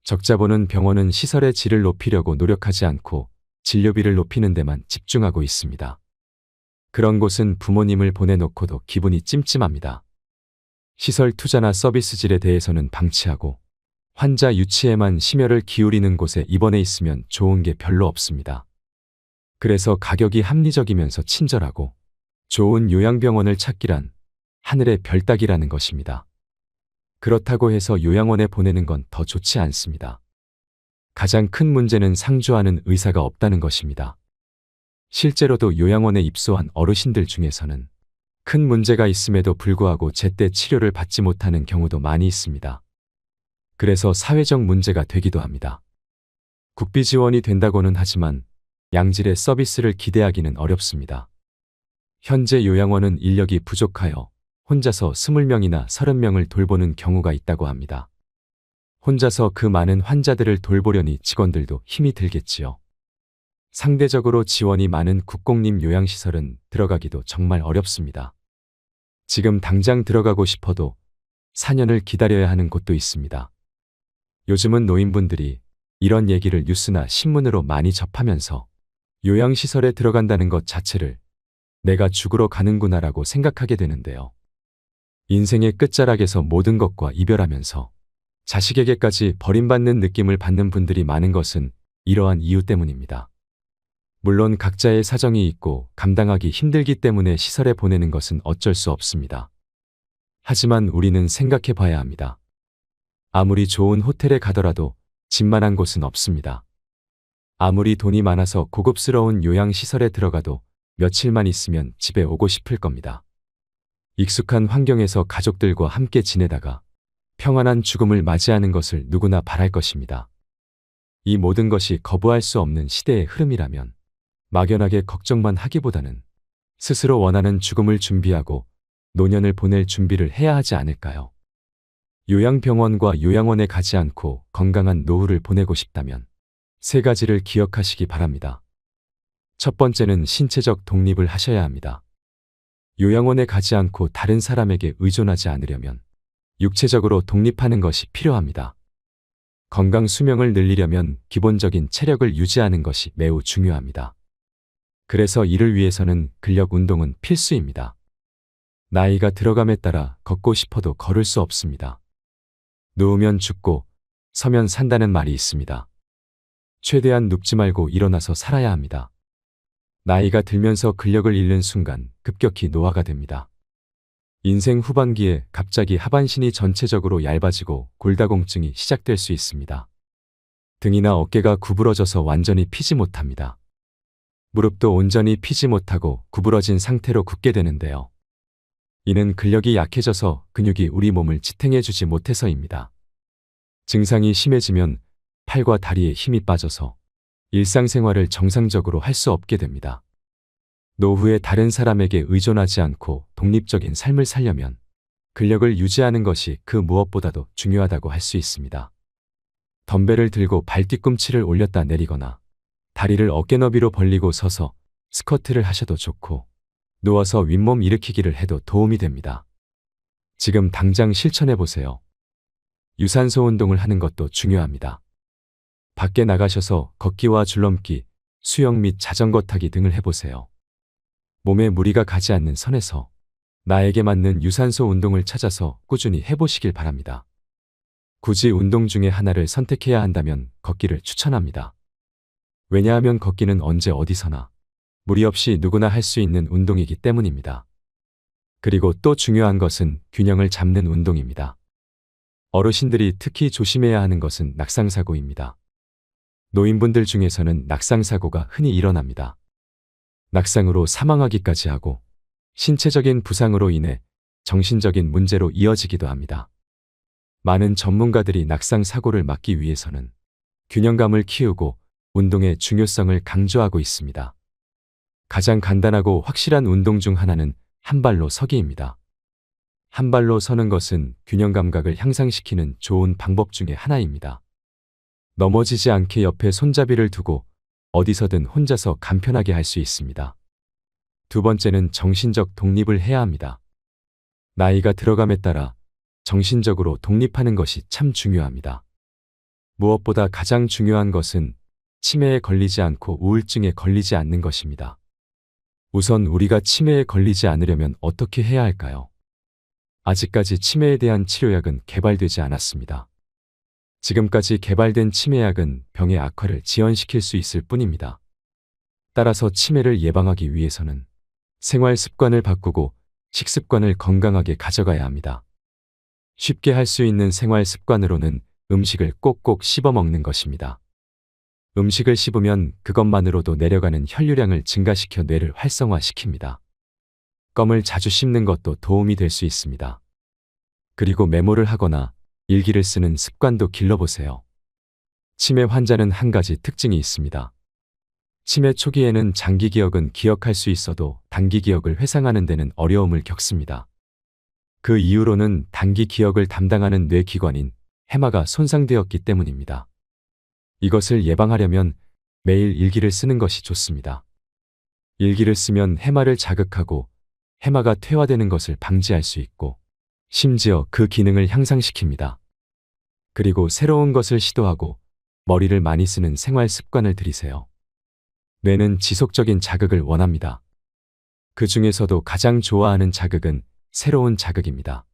적자보는 병원은 시설의 질을 높이려고 노력하지 않고 진료비를 높이는 데만 집중하고 있습니다. 그런 곳은 부모님을 보내놓고도 기분이 찜찜합니다. 시설 투자나 서비스 질에 대해서는 방치하고 환자 유치에만 심혈을 기울이는 곳에 입원해 있으면 좋은 게 별로 없습니다. 그래서 가격이 합리적이면서 친절하고 좋은 요양병원을 찾기란 하늘의 별 따기라는 것입니다. 그렇다고 해서 요양원에 보내는 건 더 좋지 않습니다. 가장 큰 문제는 상주하는 의사가 없다는 것입니다. 실제로도 요양원에 입소한 어르신들 중에서는 큰 문제가 있음에도 불구하고 제때 치료를 받지 못하는 경우도 많이 있습니다. 그래서 사회적 문제가 되기도 합니다. 국비 지원이 된다고는 하지만 양질의 서비스를 기대하기는 어렵습니다. 현재 요양원은 인력이 부족하여 혼자서 20명이나 30명을 돌보는 경우가 있다고 합니다. 혼자서 그 많은 환자들을 돌보려니 직원들도 힘이 들겠지요. 상대적으로 지원이 많은 국공립 요양시설은 들어가기도 정말 어렵습니다. 지금 당장 들어가고 싶어도 4년을 기다려야 하는 곳도 있습니다. 요즘은 노인분들이 이런 얘기를 뉴스나 신문으로 많이 접하면서 요양시설에 들어간다는 것 자체를 내가 죽으러 가는구나라고 생각하게 되는데요. 인생의 끝자락에서 모든 것과 이별하면서 자식에게까지 버림받는 느낌을 받는 분들이 많은 것은 이러한 이유 때문입니다. 물론 각자의 사정이 있고 감당하기 힘들기 때문에 시설에 보내는 것은 어쩔 수 없습니다. 하지만 우리는 생각해 봐야 합니다. 아무리 좋은 호텔에 가더라도 집만한 곳은 없습니다. 아무리 돈이 많아서 고급스러운 요양시설에 들어가도 며칠만 있으면 집에 오고 싶을 겁니다. 익숙한 환경에서 가족들과 함께 지내다가 평안한 죽음을 맞이하는 것을 누구나 바랄 것입니다. 이 모든 것이 거부할 수 없는 시대의 흐름이라면 막연하게 걱정만 하기보다는 스스로 원하는 죽음을 준비하고 노년을 보낼 준비를 해야 하지 않을까요? 요양병원과 요양원에 가지 않고 건강한 노후를 보내고 싶다면 3가지를 기억하시기 바랍니다. 첫 번째는 신체적 독립을 하셔야 합니다. 요양원에 가지 않고 다른 사람에게 의존하지 않으려면 육체적으로 독립하는 것이 필요합니다. 건강 수명을 늘리려면 기본적인 체력을 유지하는 것이 매우 중요합니다. 그래서 이를 위해서는 근력 운동은 필수입니다. 나이가 들어감에 따라 걷고 싶어도 걸을 수 없습니다. 누우면 죽고 서면 산다는 말이 있습니다. 최대한 눕지 말고 일어나서 살아야 합니다. 나이가 들면서 근력을 잃는 순간 급격히 노화가 됩니다. 인생 후반기에 갑자기 하반신이 전체적으로 얇아지고 골다공증이 시작될 수 있습니다. 등이나 어깨가 구부러져서 완전히 피지 못합니다. 무릎도 온전히 피지 못하고 구부러진 상태로 굳게 되는데요. 이는 근력이 약해져서 근육이 우리 몸을 지탱해주지 못해서입니다. 증상이 심해지면 팔과 다리에 힘이 빠져서 일상생활을 정상적으로 할 수 없게 됩니다. 노후에 다른 사람에게 의존하지 않고 독립적인 삶을 살려면 근력을 유지하는 것이 그 무엇보다도 중요하다고 할 수 있습니다. 덤벨을 들고 발 뒤꿈치를 올렸다 내리거나 다리를 어깨 너비로 벌리고 서서 스쿼트를 하셔도 좋고 누워서 윗몸 일으키기를 해도 도움이 됩니다. 지금 당장 실천해 보세요. 유산소 운동을 하는 것도 중요합니다. 밖에 나가셔서 걷기와 줄넘기, 수영 및 자전거 타기 등을 해보세요. 몸에 무리가 가지 않는 선에서 나에게 맞는 유산소 운동을 찾아서 꾸준히 해보시길 바랍니다. 굳이 운동 중에 하나를 선택해야 한다면 걷기를 추천합니다. 왜냐하면 걷기는 언제 어디서나 무리 없이 누구나 할 수 있는 운동이기 때문입니다. 그리고 또 중요한 것은 균형을 잡는 운동입니다. 어르신들이 특히 조심해야 하는 것은 낙상사고입니다. 노인분들 중에서는 낙상사고가 흔히 일어납니다. 낙상으로 사망하기까지 하고 신체적인 부상으로 인해 정신적인 문제로 이어지기도 합니다. 많은 전문가들이 낙상사고를 막기 위해서는 균형감을 키우고 운동의 중요성을 강조하고 있습니다. 가장 간단하고 확실한 운동 중 하나는 한 발로 서기입니다. 한 발로 서는 것은 균형 감각을 향상시키는 좋은 방법 중에 하나입니다. 넘어지지 않게 옆에 손잡이를 두고 어디서든 혼자서 간편하게 할 수 있습니다. 두 번째는 정신적 독립을 해야 합니다. 나이가 들어감에 따라 정신적으로 독립하는 것이 참 중요합니다. 무엇보다 가장 중요한 것은 치매에 걸리지 않고 우울증에 걸리지 않는 것입니다. 우선 우리가 치매에 걸리지 않으려면 어떻게 해야 할까요? 아직까지 치매에 대한 치료약은 개발되지 않았습니다. 지금까지 개발된 치매약은 병의 악화를 지연시킬 수 있을 뿐입니다. 따라서 치매를 예방하기 위해서는 생활 습관을 바꾸고 식습관을 건강하게 가져가야 합니다. 쉽게 할 수 있는 생활 습관으로는 음식을 꼭꼭 씹어 먹는 것입니다. 음식을 씹으면 그것만으로도 내려가는 혈류량을 증가시켜 뇌를 활성화시킵니다. 껌을 자주 씹는 것도 도움이 될 수 있습니다. 그리고 메모를 하거나 일기를 쓰는 습관도 길러보세요. 치매 환자는 한 가지 특징이 있습니다. 치매 초기에는 장기 기억은 기억할 수 있어도 단기 기억을 회상하는 데는 어려움을 겪습니다. 그 이유로는 단기 기억을 담당하는 뇌기관인 해마가 손상되었기 때문입니다. 이것을 예방하려면 매일 일기를 쓰는 것이 좋습니다. 일기를 쓰면 해마를 자극하고 해마가 퇴화되는 것을 방지할 수 있고 심지어 그 기능을 향상시킵니다. 그리고 새로운 것을 시도하고 머리를 많이 쓰는 생활 습관을 들이세요. 뇌는 지속적인 자극을 원합니다. 그 중에서도 가장 좋아하는 자극은 새로운 자극입니다.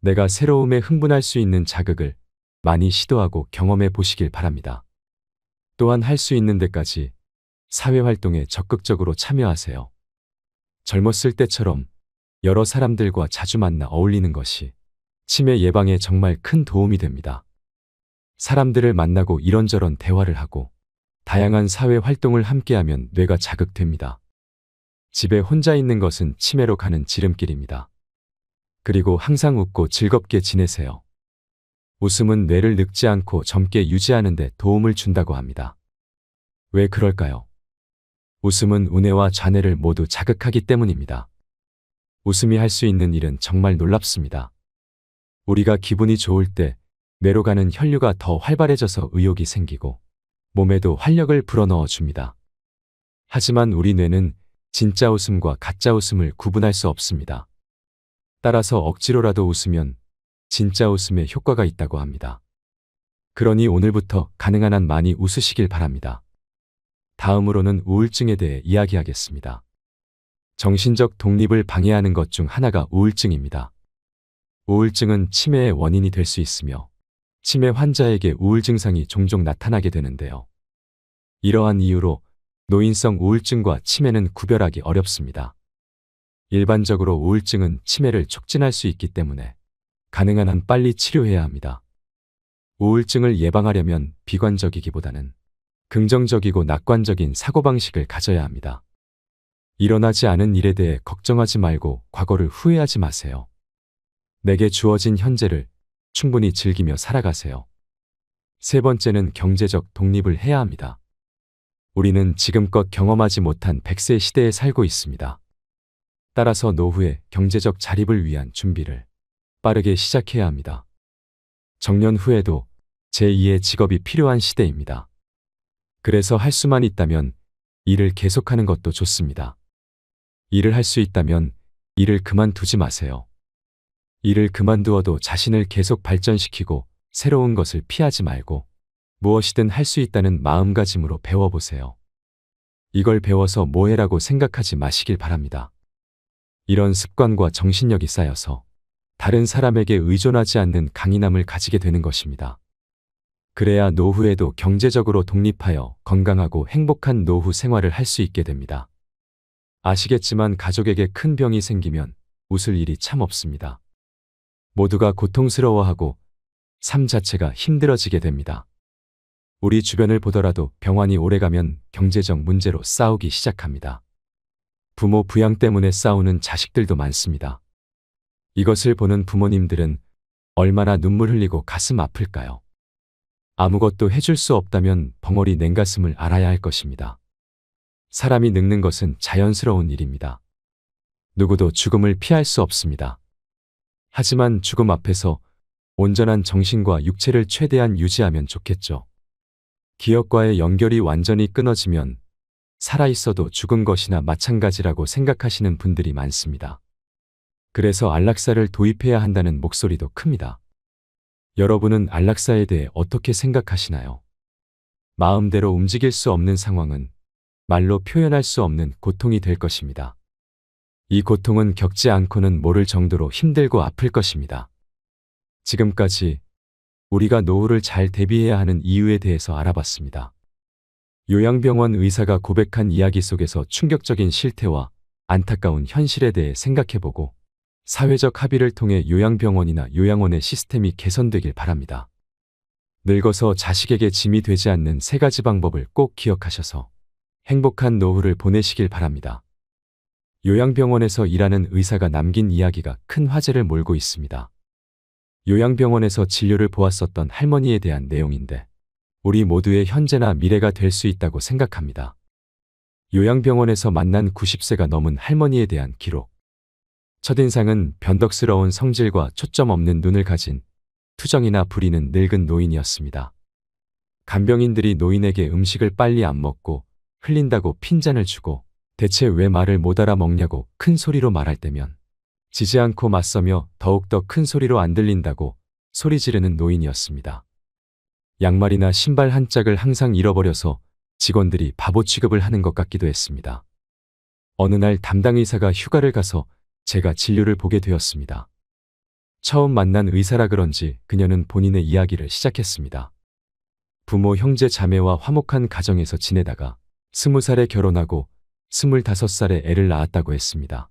내가 새로움에 흥분할 수 있는 자극을 많이 시도하고 경험해 보시길 바랍니다. 또한 할 수 있는 데까지 사회활동에 적극적으로 참여하세요. 젊었을 때처럼 여러 사람들과 자주 만나 어울리는 것이 치매 예방에 정말 큰 도움이 됩니다. 사람들을 만나고 이런저런 대화를 하고 다양한 사회 활동을 함께하면 뇌가 자극됩니다. 집에 혼자 있는 것은 치매로 가는 지름길입니다. 그리고 항상 웃고 즐겁게 지내세요. 웃음은 뇌를 늙지 않고 젊게 유지하는 데 도움을 준다고 합니다. 왜 그럴까요? 웃음은 우뇌와 좌뇌를 모두 자극하기 때문입니다. 웃음이 할 수 있는 일은 정말 놀랍습니다. 우리가 기분이 좋을 때 뇌로 가는 혈류가 더 활발해져서 의욕이 생기고 몸에도 활력을 불어넣어 줍니다. 하지만 우리 뇌는 진짜 웃음과 가짜 웃음을 구분할 수 없습니다. 따라서 억지로라도 웃으면 진짜 웃음에 효과가 있다고 합니다. 그러니 오늘부터 가능한 한 많이 웃으시길 바랍니다. 다음으로는 우울증에 대해 이야기하겠습니다. 정신적 독립을 방해하는 것 중 하나가 우울증입니다. 우울증은 치매의 원인이 될 수 있으며 치매 환자에게 우울 증상이 종종 나타나게 되는데요. 이러한 이유로 노인성 우울증과 치매는 구별하기 어렵습니다. 일반적으로 우울증은 치매를 촉진할 수 있기 때문에 가능한 한 빨리 치료해야 합니다. 우울증을 예방하려면 비관적이기보다는 긍정적이고 낙관적인 사고방식을 가져야 합니다. 일어나지 않은 일에 대해 걱정하지 말고 과거를 후회하지 마세요. 내게 주어진 현재를 충분히 즐기며 살아가세요. 세 번째는 경제적 독립을 해야 합니다. 우리는 지금껏 경험하지 못한 100세 시대에 살고 있습니다. 따라서 노후의 경제적 자립을 위한 준비를 빠르게 시작해야 합니다. 정년 후에도 제2의 직업이 필요한 시대입니다. 그래서 할 수만 있다면 일을 계속하는 것도 좋습니다. 일을 할 수 있다면 일을 그만두지 마세요. 일을 그만두어도 자신을 계속 발전시키고 새로운 것을 피하지 말고 무엇이든 할 수 있다는 마음가짐으로 배워보세요. 이걸 배워서 뭐해라고 생각하지 마시길 바랍니다. 이런 습관과 정신력이 쌓여서 다른 사람에게 의존하지 않는 강인함을 가지게 되는 것입니다. 그래야 노후에도 경제적으로 독립하여 건강하고 행복한 노후 생활을 할 수 있게 됩니다. 아시겠지만 가족에게 큰 병이 생기면 웃을 일이 참 없습니다. 모두가 고통스러워하고 삶 자체가 힘들어지게 됩니다. 우리 주변을 보더라도 병환이 오래가면 경제적 문제로 싸우기 시작합니다. 부모 부양 때문에 싸우는 자식들도 많습니다. 이것을 보는 부모님들은 얼마나 눈물 흘리고 가슴 아플까요? 아무것도 해줄 수 없다면 벙어리 냉가슴을 알아야 할 것입니다. 사람이 늙는 것은 자연스러운 일입니다. 누구도 죽음을 피할 수 없습니다. 하지만 죽음 앞에서 온전한 정신과 육체를 최대한 유지하면 좋겠죠. 기억과의 연결이 완전히 끊어지면 살아있어도 죽은 것이나 마찬가지라고 생각하시는 분들이 많습니다. 그래서 안락사를 도입해야 한다는 목소리도 큽니다. 여러분은 안락사에 대해 어떻게 생각하시나요? 마음대로 움직일 수 없는 상황은 말로 표현할 수 없는 고통이 될 것입니다. 이 고통은 겪지 않고는 모를 정도로 힘들고 아플 것입니다. 지금까지 우리가 노후를 잘 대비해야 하는 이유에 대해서 알아봤습니다. 요양병원 의사가 고백한 이야기 속에서 충격적인 실태와 안타까운 현실에 대해 생각해보고 사회적 합의를 통해 요양병원이나 요양원의 시스템이 개선되길 바랍니다. 늙어서 자식에게 짐이 되지 않는 세 가지 방법을 꼭 기억하셔서 행복한 노후를 보내시길 바랍니다. 요양병원에서 일하는 의사가 남긴 이야기가 큰 화제를 몰고 있습니다. 요양병원에서 진료를 보았었던 할머니에 대한 내용인데 우리 모두의 현재나 미래가 될 수 있다고 생각합니다. 요양병원에서 만난 90세가 넘은 할머니에 대한 기록. 첫인상은 변덕스러운 성질과 초점 없는 눈을 가진 투정이나 부리는 늙은 노인이었습니다. 간병인들이 노인에게 음식을 빨리 안 먹고 흘린다고 핀잔을 주고 대체 왜 말을 못 알아먹냐고 큰 소리로 말할 때면 지지 않고 맞서며 더욱더 큰 소리로 안 들린다고 소리 지르는 노인이었습니다. 양말이나 신발 한 짝을 항상 잃어버려서 직원들이 바보 취급을 하는 것 같기도 했습니다. 어느 날 담당 의사가 휴가를 가서 제가 진료를 보게 되었습니다. 처음 만난 의사라 그런지 그녀는 본인의 이야기를 시작했습니다. 부모, 형제, 자매와 화목한 가정에서 지내다가 20살에 결혼하고 25살에 애를 낳았다고 했습니다.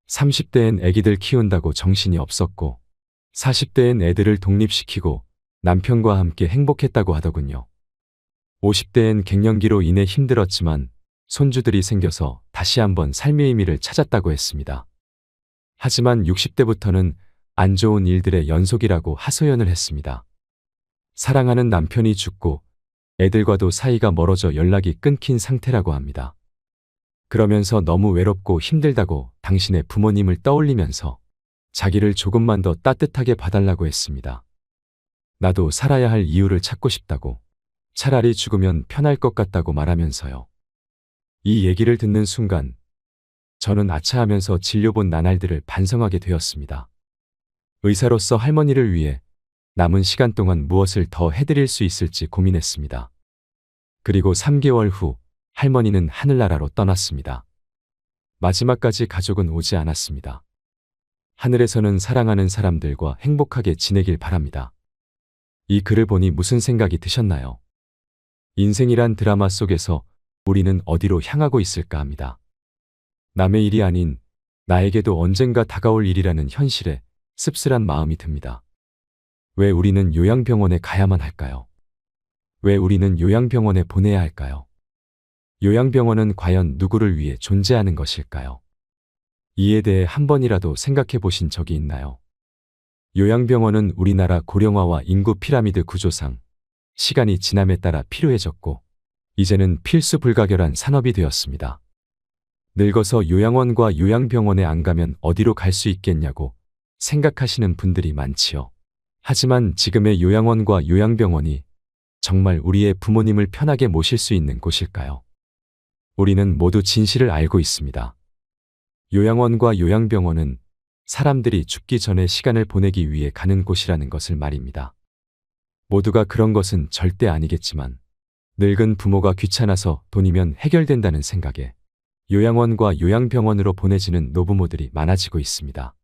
30대엔 애기들 키운다고 정신이 없었고 40대엔 애들을 독립시키고 남편과 함께 행복했다고 하더군요. 50대엔 갱년기로 인해 힘들었지만 손주들이 생겨서 다시 한번 삶의 의미를 찾았다고 했습니다. 하지만 60대부터는 안 좋은 일들의 연속이라고 하소연을 했습니다. 사랑하는 남편이 죽고 애들과도 사이가 멀어져 연락이 끊긴 상태라고 합니다. 그러면서 너무 외롭고 힘들다고 당신의 부모님을 떠올리면서 자기를 조금만 더 따뜻하게 봐달라고 했습니다. 나도 살아야 할 이유를 찾고 싶다고, 차라리 죽으면 편할 것 같다고 말하면서요. 이 얘기를 듣는 순간 저는 아차하면서 진료본 나날들을 반성하게 되었습니다. 의사로서 할머니를 위해 남은 시간 동안 무엇을 더 해드릴 수 있을지 고민했습니다. 그리고 3개월 후 할머니는 하늘나라로 떠났습니다. 마지막까지 가족은 오지 않았습니다. 하늘에서는 사랑하는 사람들과 행복하게 지내길 바랍니다. 이 글을 보니 무슨 생각이 드셨나요? 인생이란 드라마 속에서 우리는 어디로 향하고 있을까 합니다. 남의 일이 아닌 나에게도 언젠가 다가올 일이라는 현실에 씁쓸한 마음이 듭니다. 왜 우리는 요양병원에 가야만 할까요? 왜 우리는 요양병원에 보내야 할까요? 요양병원은 과연 누구를 위해 존재하는 것일까요? 이에 대해 한 번이라도 생각해 보신 적이 있나요? 요양병원은 우리나라 고령화와 인구 피라미드 구조상 시간이 지남에 따라 필요해졌고 이제는 필수 불가결한 산업이 되었습니다. 늙어서 요양원과 요양병원에 안 가면 어디로 갈 수 있겠냐고 생각하시는 분들이 많지요. 하지만 지금의 요양원과 요양병원이 정말 우리의 부모님을 편하게 모실 수 있는 곳일까요? 우리는 모두 진실을 알고 있습니다. 요양원과 요양병원은 사람들이 죽기 전에 시간을 보내기 위해 가는 곳이라는 것을 말입니다. 모두가 그런 것은 절대 아니겠지만 늙은 부모가 귀찮아서 돈이면 해결된다는 생각에 요양원과 요양병원으로 보내지는 노부모들이 많아지고 있습니다.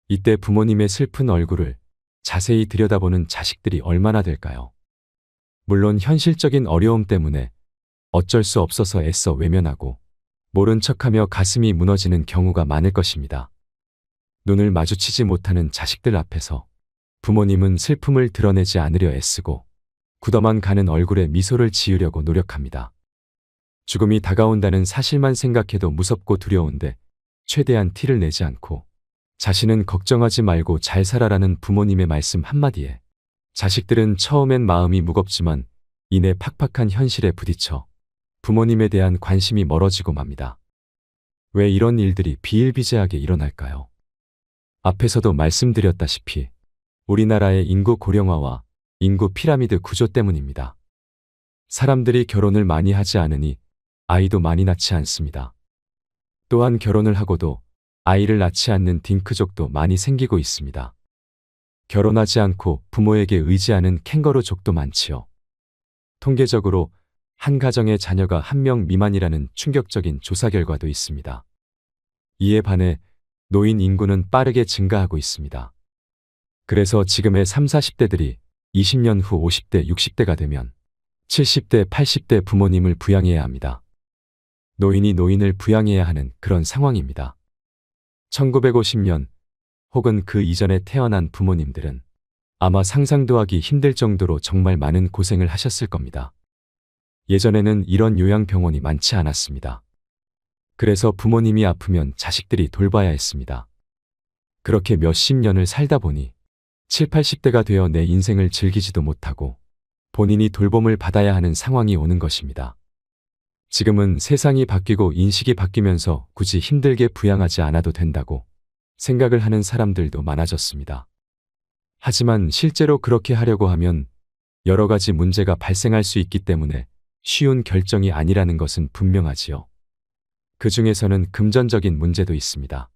이때 부모님의 슬픈 얼굴을 자세히 들여다보는 자식들이 얼마나 될까요? 물론 현실적인 어려움 때문에 어쩔 수 없어서 애써 외면하고 모른 척하며 가슴이 무너지는 경우가 많을 것입니다. 눈을 마주치지 못하는 자식들 앞에서 부모님은 슬픔을 드러내지 않으려 애쓰고 굳어만 가는 얼굴에 미소를 지으려고 노력합니다. 죽음이 다가온다는 사실만 생각해도 무섭고 두려운데 최대한 티를 내지 않고 자신은 걱정하지 말고 잘 살아라는 부모님의 말씀 한마디에 자식들은 처음엔 마음이 무겁지만 이내 팍팍한 현실에 부딪혀 부모님에 대한 관심이 멀어지고 맙니다. 왜 이런 일들이 비일비재하게 일어날까요? 앞에서도 말씀드렸다시피 우리나라의 인구 고령화와 인구 피라미드 구조 때문입니다. 사람들이 결혼을 많이 하지 않으니 아이도 많이 낳지 않습니다. 또한 결혼을 하고도 아이를 낳지 않는 딩크족도 많이 생기고 있습니다. 결혼하지 않고 부모에게 의지하는 캥거루족도 많지요. 통계적으로 한 가정의 자녀가 1명 미만이라는 충격적인 조사 결과도 있습니다. 이에 반해 노인 인구는 빠르게 증가하고 있습니다. 그래서 지금의 30, 40대들이 20년 후 50대, 60대가 되면 70대, 80대 부모님을 부양해야 합니다. 노인이 노인을 부양해야 하는 그런 상황입니다. 1950년 혹은 그 이전에 태어난 부모님들은 아마 상상도 하기 힘들 정도로 정말 많은 고생을 하셨을 겁니다. 예전에는 이런 요양병원이 많지 않았습니다. 그래서 부모님이 아프면 자식들이 돌봐야 했습니다. 그렇게 몇십 년을 살다 보니 7, 80대가 되어 내 인생을 즐기지도 못하고 본인이 돌봄을 받아야 하는 상황이 오는 것입니다. 지금은 세상이 바뀌고 인식이 바뀌면서 굳이 힘들게 부양하지 않아도 된다고 생각을 하는 사람들도 많아졌습니다. 하지만 실제로 그렇게 하려고 하면 여러 가지 문제가 발생할 수 있기 때문에 쉬운 결정이 아니라는 것은 분명하지요. 그 중에서는 금전적인 문제도 있습니다.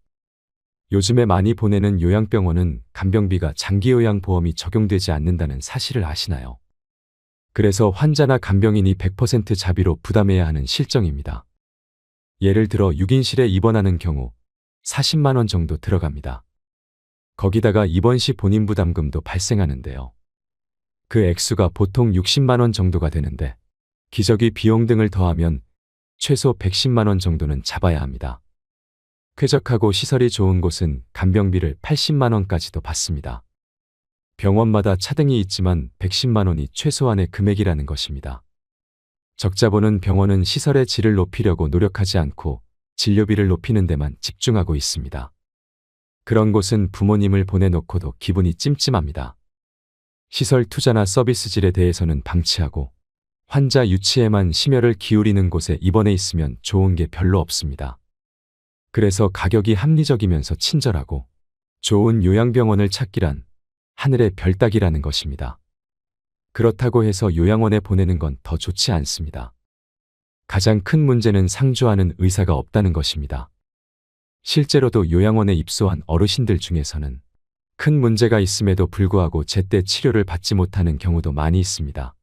요즘에 많이 보내는 요양병원은 간병비가 장기요양보험이 적용되지 않는다는 사실을 아시나요? 그래서 환자나 간병인이 100% 자비로 부담해야 하는 실정입니다. 예를 들어 6인실에 입원하는 경우 40만 원 정도 들어갑니다. 거기다가 입원 시 본인 부담금도 발생하는데요. 그 액수가 보통 60만 원 정도가 되는데 기저귀 비용 등을 더하면 최소 110만 원 정도는 잡아야 합니다. 쾌적하고 시설이 좋은 곳은 간병비를 80만 원까지도 받습니다. 병원마다 차등이 있지만 110만 원이 최소한의 금액이라는 것입니다. 적자 보는 병원은 시설의 질을 높이려고 노력하지 않고 진료비를 높이는 데만 집중하고 있습니다. 그런 곳은 부모님을 보내놓고도 기분이 찜찜합니다. 시설 투자나 서비스 질에 대해서는 방치하고 환자 유치에만 심혈을 기울이는 곳에 입원해 있으면 좋은 게 별로 없습니다. 그래서 가격이 합리적이면서 친절하고 좋은 요양병원을 찾기란 하늘의 별 따기라는 것입니다. 그렇다고 해서 요양원에 보내는 건 더 좋지 않습니다. 가장 큰 문제는 상주하는 의사가 없다는 것입니다. 실제로도 요양원에 입소한 어르신들 중에서는 큰 문제가 있음에도 불구하고 제때 치료를 받지 못하는 경우도 많이 있습니다.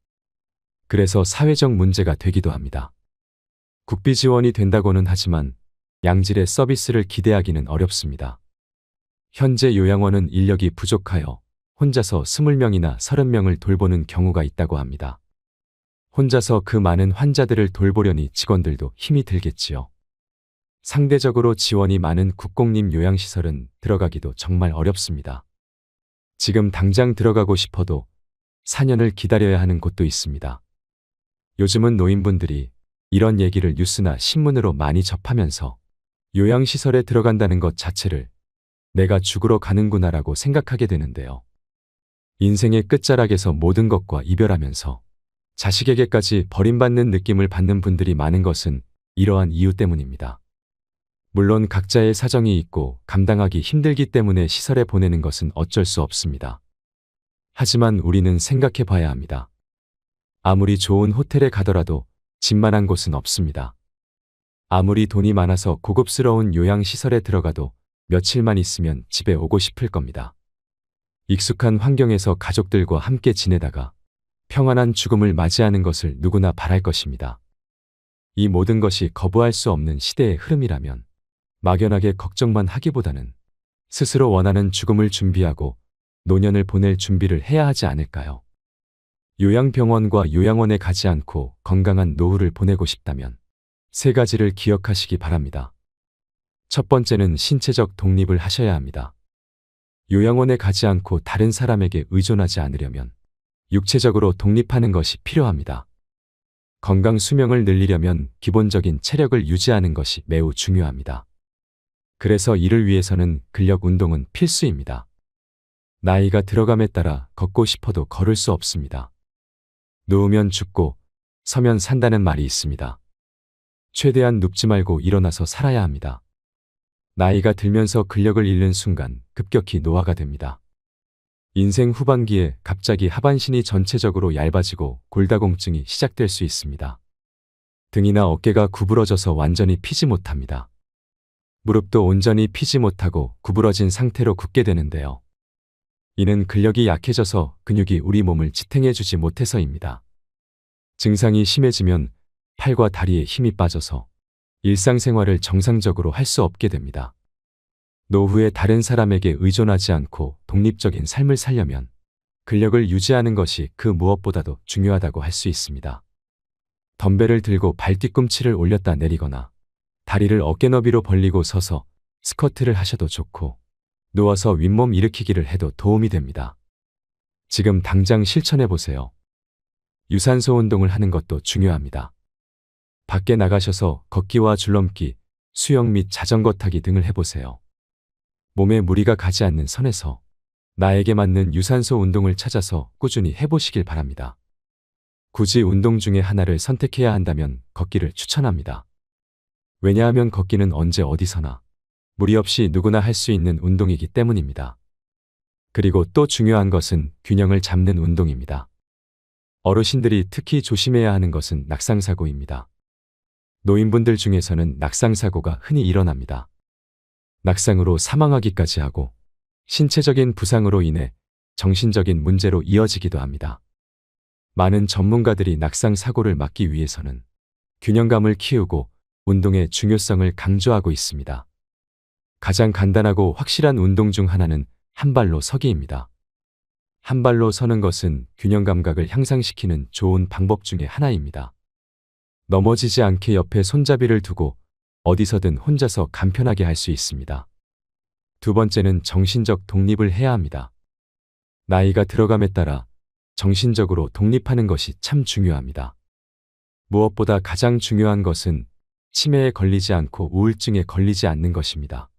그래서 사회적 문제가 되기도 합니다. 국비 지원이 된다고는 하지만 양질의 서비스를 기대하기는 어렵습니다. 현재 요양원은 인력이 부족하여 혼자서 20명이나 30명을 돌보는 경우가 있다고 합니다. 혼자서 그 많은 환자들을 돌보려니 직원들도 힘이 들겠지요. 상대적으로 지원이 많은 국공립 요양시설은 들어가기도 정말 어렵습니다. 지금 당장 들어가고 싶어도 4년을 기다려야 하는 곳도 있습니다. 요즘은 노인분들이 이런 얘기를 뉴스나 신문으로 많이 접하면서 요양시설에 들어간다는 것 자체를 내가 죽으러 가는구나라고 생각하게 되는데요. 인생의 끝자락에서 모든 것과 이별하면서 자식에게까지 버림받는 느낌을 받는 분들이 많은 것은 이러한 이유 때문입니다. 물론 각자의 사정이 있고 감당하기 힘들기 때문에 시설에 보내는 것은 어쩔 수 없습니다. 하지만 우리는 생각해 봐야 합니다. 아무리 좋은 호텔에 가더라도 집만한 곳은 없습니다. 아무리 돈이 많아서 고급스러운 요양시설에 들어가도 며칠만 있으면 집에 오고 싶을 겁니다. 익숙한 환경에서 가족들과 함께 지내다가 평안한 죽음을 맞이하는 것을 누구나 바랄 것입니다. 이 모든 것이 거부할 수 없는 시대의 흐름이라면 막연하게 걱정만 하기보다는 스스로 원하는 죽음을 준비하고 노년을 보낼 준비를 해야 하지 않을까요? 요양병원과 요양원에 가지 않고 건강한 노후를 보내고 싶다면 3가지를 기억하시기 바랍니다. 첫 번째는 신체적 독립을 하셔야 합니다. 요양원에 가지 않고 다른 사람에게 의존하지 않으려면 육체적으로 독립하는 것이 필요합니다. 건강 수명을 늘리려면 기본적인 체력을 유지하는 것이 매우 중요합니다. 그래서 이를 위해서는 근력 운동은 필수입니다. 나이가 들어감에 따라 걷고 싶어도 걸을 수 없습니다. 누우면 죽고 서면 산다는 말이 있습니다. 최대한 눕지 말고 일어나서 살아야 합니다. 나이가 들면서 근력을 잃는 순간 급격히 노화가 됩니다. 인생 후반기에 갑자기 하반신이 전체적으로 얇아지고 골다공증이 시작될 수 있습니다. 등이나 어깨가 구부러져서 완전히 피지 못합니다. 무릎도 온전히 피지 못하고 구부러진 상태로 굳게 되는데요. 이는 근력이 약해져서 근육이 우리 몸을 지탱해주지 못해서입니다. 증상이 심해지면 팔과 다리에 힘이 빠져서 일상생활을 정상적으로 할 수 없게 됩니다. 노후에 다른 사람에게 의존하지 않고 독립적인 삶을 살려면 근력을 유지하는 것이 그 무엇보다도 중요하다고 할 수 있습니다. 덤벨을 들고 발 뒤꿈치를 올렸다 내리거나 다리를 어깨 너비로 벌리고 서서 스쿼트를 하셔도 좋고 누워서 윗몸 일으키기를 해도 도움이 됩니다. 지금 당장 실천해 보세요. 유산소 운동을 하는 것도 중요합니다. 밖에 나가셔서 걷기와 줄넘기, 수영 및 자전거 타기 등을 해보세요. 몸에 무리가 가지 않는 선에서 나에게 맞는 유산소 운동을 찾아서 꾸준히 해보시길 바랍니다. 굳이 운동 중에 하나를 선택해야 한다면 걷기를 추천합니다. 왜냐하면 걷기는 언제 어디서나 무리 없이 누구나 할 수 있는 운동이기 때문입니다. 그리고 또 중요한 것은 균형을 잡는 운동입니다. 어르신들이 특히 조심해야 하는 것은 낙상사고입니다. 노인분들 중에서는 낙상사고가 흔히 일어납니다. 낙상으로 사망하기까지 하고 신체적인 부상으로 인해 정신적인 문제로 이어지기도 합니다. 많은 전문가들이 낙상사고를 막기 위해서는 균형감을 키우고 운동의 중요성을 강조하고 있습니다. 가장 간단하고 확실한 운동 중 하나는 한 발로 서기입니다. 한 발로 서는 것은 균형 감각을 향상시키는 좋은 방법 중에 하나입니다. 넘어지지 않게 옆에 손잡이를 두고 어디서든 혼자서 간편하게 할 수 있습니다. 두 번째는 정신적 독립을 해야 합니다. 나이가 들어감에 따라 정신적으로 독립하는 것이 참 중요합니다. 무엇보다 가장 중요한 것은 치매에 걸리지 않고 우울증에 걸리지 않는 것입니다.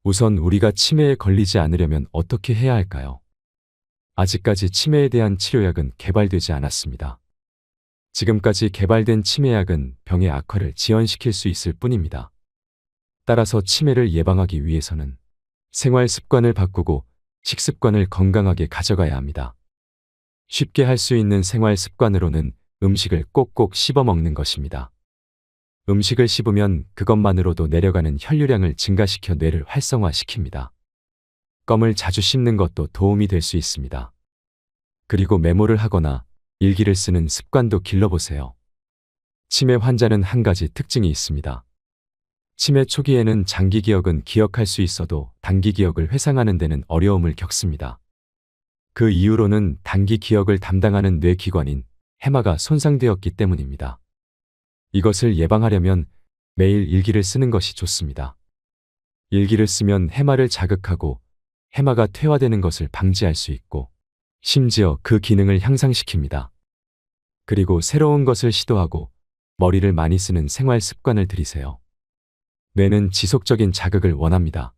우선 우리가 치매에 걸리지 않으려면 어떻게 해야 할까요? 아직까지 치매에 대한 치료약은 개발되지 않았습니다. 지금까지 개발된 치매약은 병의 악화를 지연시킬 수 있을 뿐입니다. 따라서 치매를 예방하기 위해서는 생활 습관을 바꾸고 식습관을 건강하게 가져가야 합니다. 쉽게 할 수 있는 생활 습관으로는 음식을 꼭꼭 씹어 먹는 것입니다. 음식을 씹으면 그것만으로도 내려가는 혈류량을 증가시켜 뇌를 활성화시킵니다. 껌을 자주 씹는 것도 도움이 될 수 있습니다. 그리고 메모를 하거나 일기를 쓰는 습관도 길러보세요. 치매 환자는 한 가지 특징이 있습니다. 치매 초기에는 장기 기억은 기억할 수 있어도 단기 기억을 회상하는 데는 어려움을 겪습니다. 그 이유로는 단기 기억을 담당하는 뇌기관인 해마가 손상되었기 때문입니다. 이것을 예방하려면 매일 일기를 쓰는 것이 좋습니다. 일기를 쓰면 해마를 자극하고 해마가 퇴화되는 것을 방지할 수 있고 심지어 그 기능을 향상시킵니다. 그리고 새로운 것을 시도하고 머리를 많이 쓰는 생활 습관을 들이세요. 뇌는 지속적인 자극을 원합니다.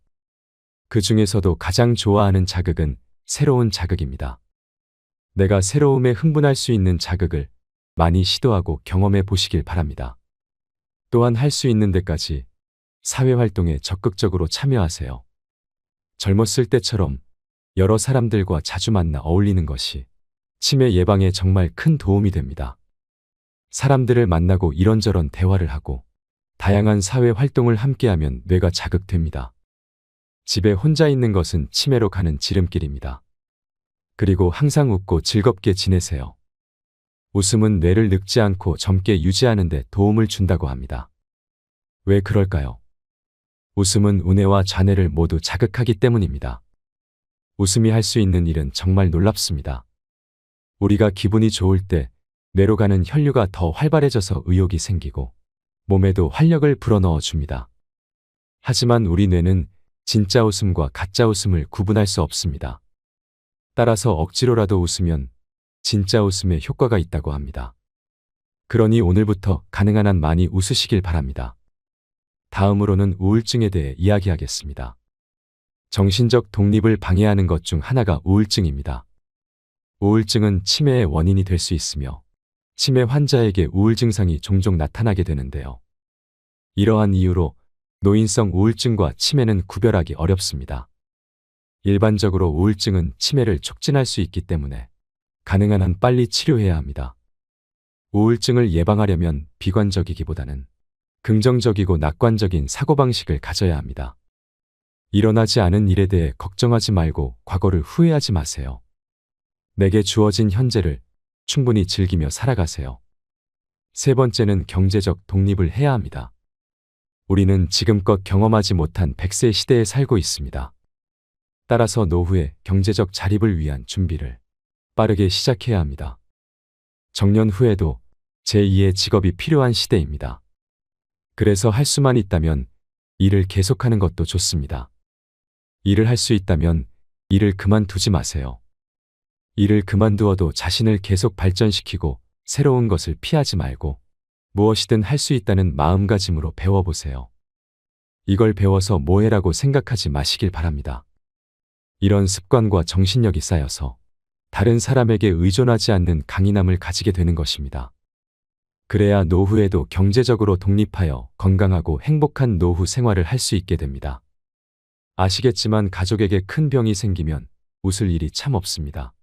그 중에서도 가장 좋아하는 자극은 새로운 자극입니다. 내가 새로움에 흥분할 수 있는 자극을 많이 시도하고 경험해 보시길 바랍니다. 또한 할 수 있는 데까지 사회활동에 적극적으로 참여하세요. 젊었을 때처럼 여러 사람들과 자주 만나 어울리는 것이 치매 예방에 정말 큰 도움이 됩니다. 사람들을 만나고 이런저런 대화를 하고 다양한 사회 활동을 함께하면 뇌가 자극됩니다. 집에 혼자 있는 것은 치매로 가는 지름길입니다. 그리고 항상 웃고 즐겁게 지내세요. 웃음은 뇌를 늙지 않고 젊게 유지하는 데 도움을 준다고 합니다. 왜 그럴까요? 웃음은 우뇌와 좌뇌를 모두 자극하기 때문입니다. 웃음이 할 수 있는 일은 정말 놀랍습니다. 우리가 기분이 좋을 때 뇌로 가는 혈류가 더 활발해져서 의욕이 생기고 몸에도 활력을 불어넣어 줍니다. 하지만 우리 뇌는 진짜 웃음과 가짜 웃음을 구분할 수 없습니다. 따라서 억지로라도 웃으면 진짜 웃음에 효과가 있다고 합니다. 그러니 오늘부터 가능한 한 많이 웃으시길 바랍니다. 다음으로는 우울증에 대해 이야기하겠습니다. 정신적 독립을 방해하는 것 중 하나가 우울증입니다. 우울증은 치매의 원인이 될 수 있으며 치매 환자에게 우울 증상이 종종 나타나게 되는데요. 이러한 이유로 노인성 우울증과 치매는 구별하기 어렵습니다. 일반적으로 우울증은 치매를 촉진할 수 있기 때문에 가능한 한 빨리 치료해야 합니다. 우울증을 예방하려면 비관적이기보다는 긍정적이고 낙관적인 사고방식을 가져야 합니다. 일어나지 않은 일에 대해 걱정하지 말고 과거를 후회하지 마세요. 내게 주어진 현재를 충분히 즐기며 살아가세요. 세 번째는 경제적 독립을 해야 합니다. 우리는 지금껏 경험하지 못한 100세 시대에 살고 있습니다. 따라서 노후의 경제적 자립을 위한 준비를 빠르게 시작해야 합니다. 정년 후에도 제2의 직업이 필요한 시대입니다. 그래서 할 수만 있다면 일을 계속하는 것도 좋습니다. 일을 할 수 있다면 일을 그만두지 마세요. 일을 그만두어도 자신을 계속 발전시키고 새로운 것을 피하지 말고 무엇이든 할 수 있다는 마음가짐으로 배워보세요. 이걸 배워서 뭐해라고 생각하지 마시길 바랍니다. 이런 습관과 정신력이 쌓여서 다른 사람에게 의존하지 않는 강인함을 가지게 되는 것입니다. 그래야 노후에도 경제적으로 독립하여 건강하고 행복한 노후 생활을 할 수 있게 됩니다. 아시겠지만 가족에게 큰 병이 생기면 웃을 일이 참 없습니다.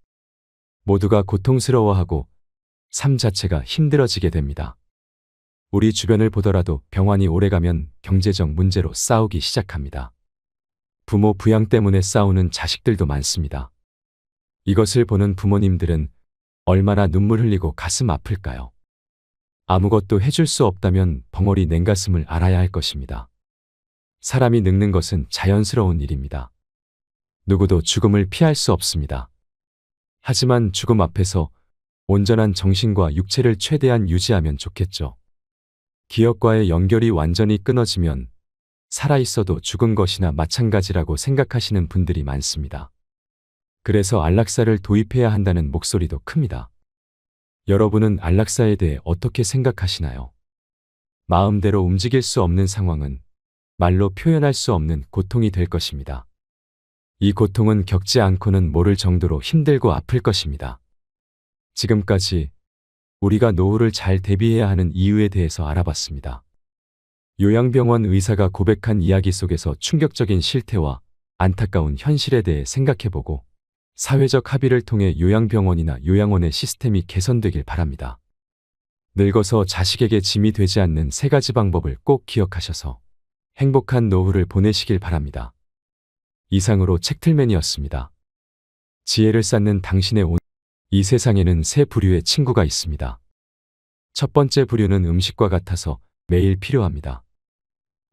모두가 고통스러워하고 삶 자체가 힘들어지게 됩니다. 우리 주변을 보더라도 병환이 오래가면 경제적 문제로 싸우기 시작합니다. 부모 부양 때문에 싸우는 자식들도 많습니다. 이것을 보는 부모님들은 얼마나 눈물 흘리고 가슴 아플까요? 아무것도 해줄 수 없다면 벙어리 냉가슴을 알아야 할 것입니다. 사람이 늙는 것은 자연스러운 일입니다. 누구도 죽음을 피할 수 없습니다. 하지만 죽음 앞에서 온전한 정신과 육체를 최대한 유지하면 좋겠죠. 기억과의 연결이 완전히 끊어지면 살아있어도 죽은 것이나 마찬가지라고 생각하시는 분들이 많습니다. 그래서 안락사를 도입해야 한다는 목소리도 큽니다. 여러분은 안락사에 대해 어떻게 생각하시나요? 마음대로 움직일 수 없는 상황은 말로 표현할 수 없는 고통이 될 것입니다. 이 고통은 겪지 않고는 모를 정도로 힘들고 아플 것입니다. 지금까지 우리가 노후를 잘 대비해야 하는 이유에 대해서 알아봤습니다. 요양병원 의사가 고백한 이야기 속에서 충격적인 실태와 안타까운 현실에 대해 생각해보고 사회적 합의를 통해 요양병원이나 요양원의 시스템이 개선되길 바랍니다. 늙어서 자식에게 짐이 되지 않는 3가지 방법을 꼭 기억하셔서 행복한 노후를 보내시길 바랍니다. 이상으로 책틀맨이었습니다. 지혜를 쌓는 당신의 이 세상에는 3부류의 친구가 있습니다. 첫 번째 부류는 음식과 같아서 매일 필요합니다.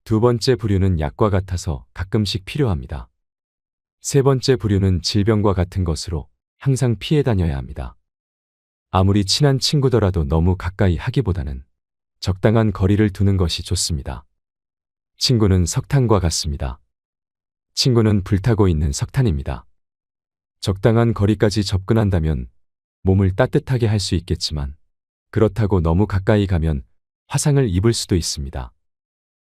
두 번째 부류는 약과 같아서 가끔씩 필요합니다. 세 번째 부류는 질병과 같은 것으로 항상 피해 다녀야 합니다. 아무리 친한 친구더라도 너무 가까이 하기보다는 적당한 거리를 두는 것이 좋습니다. 친구는 석탄과 같습니다. 친구는 불타고 있는 석탄입니다. 적당한 거리까지 접근한다면 몸을 따뜻하게 할 수 있겠지만 그렇다고 너무 가까이 가면 화상을 입을 수도 있습니다.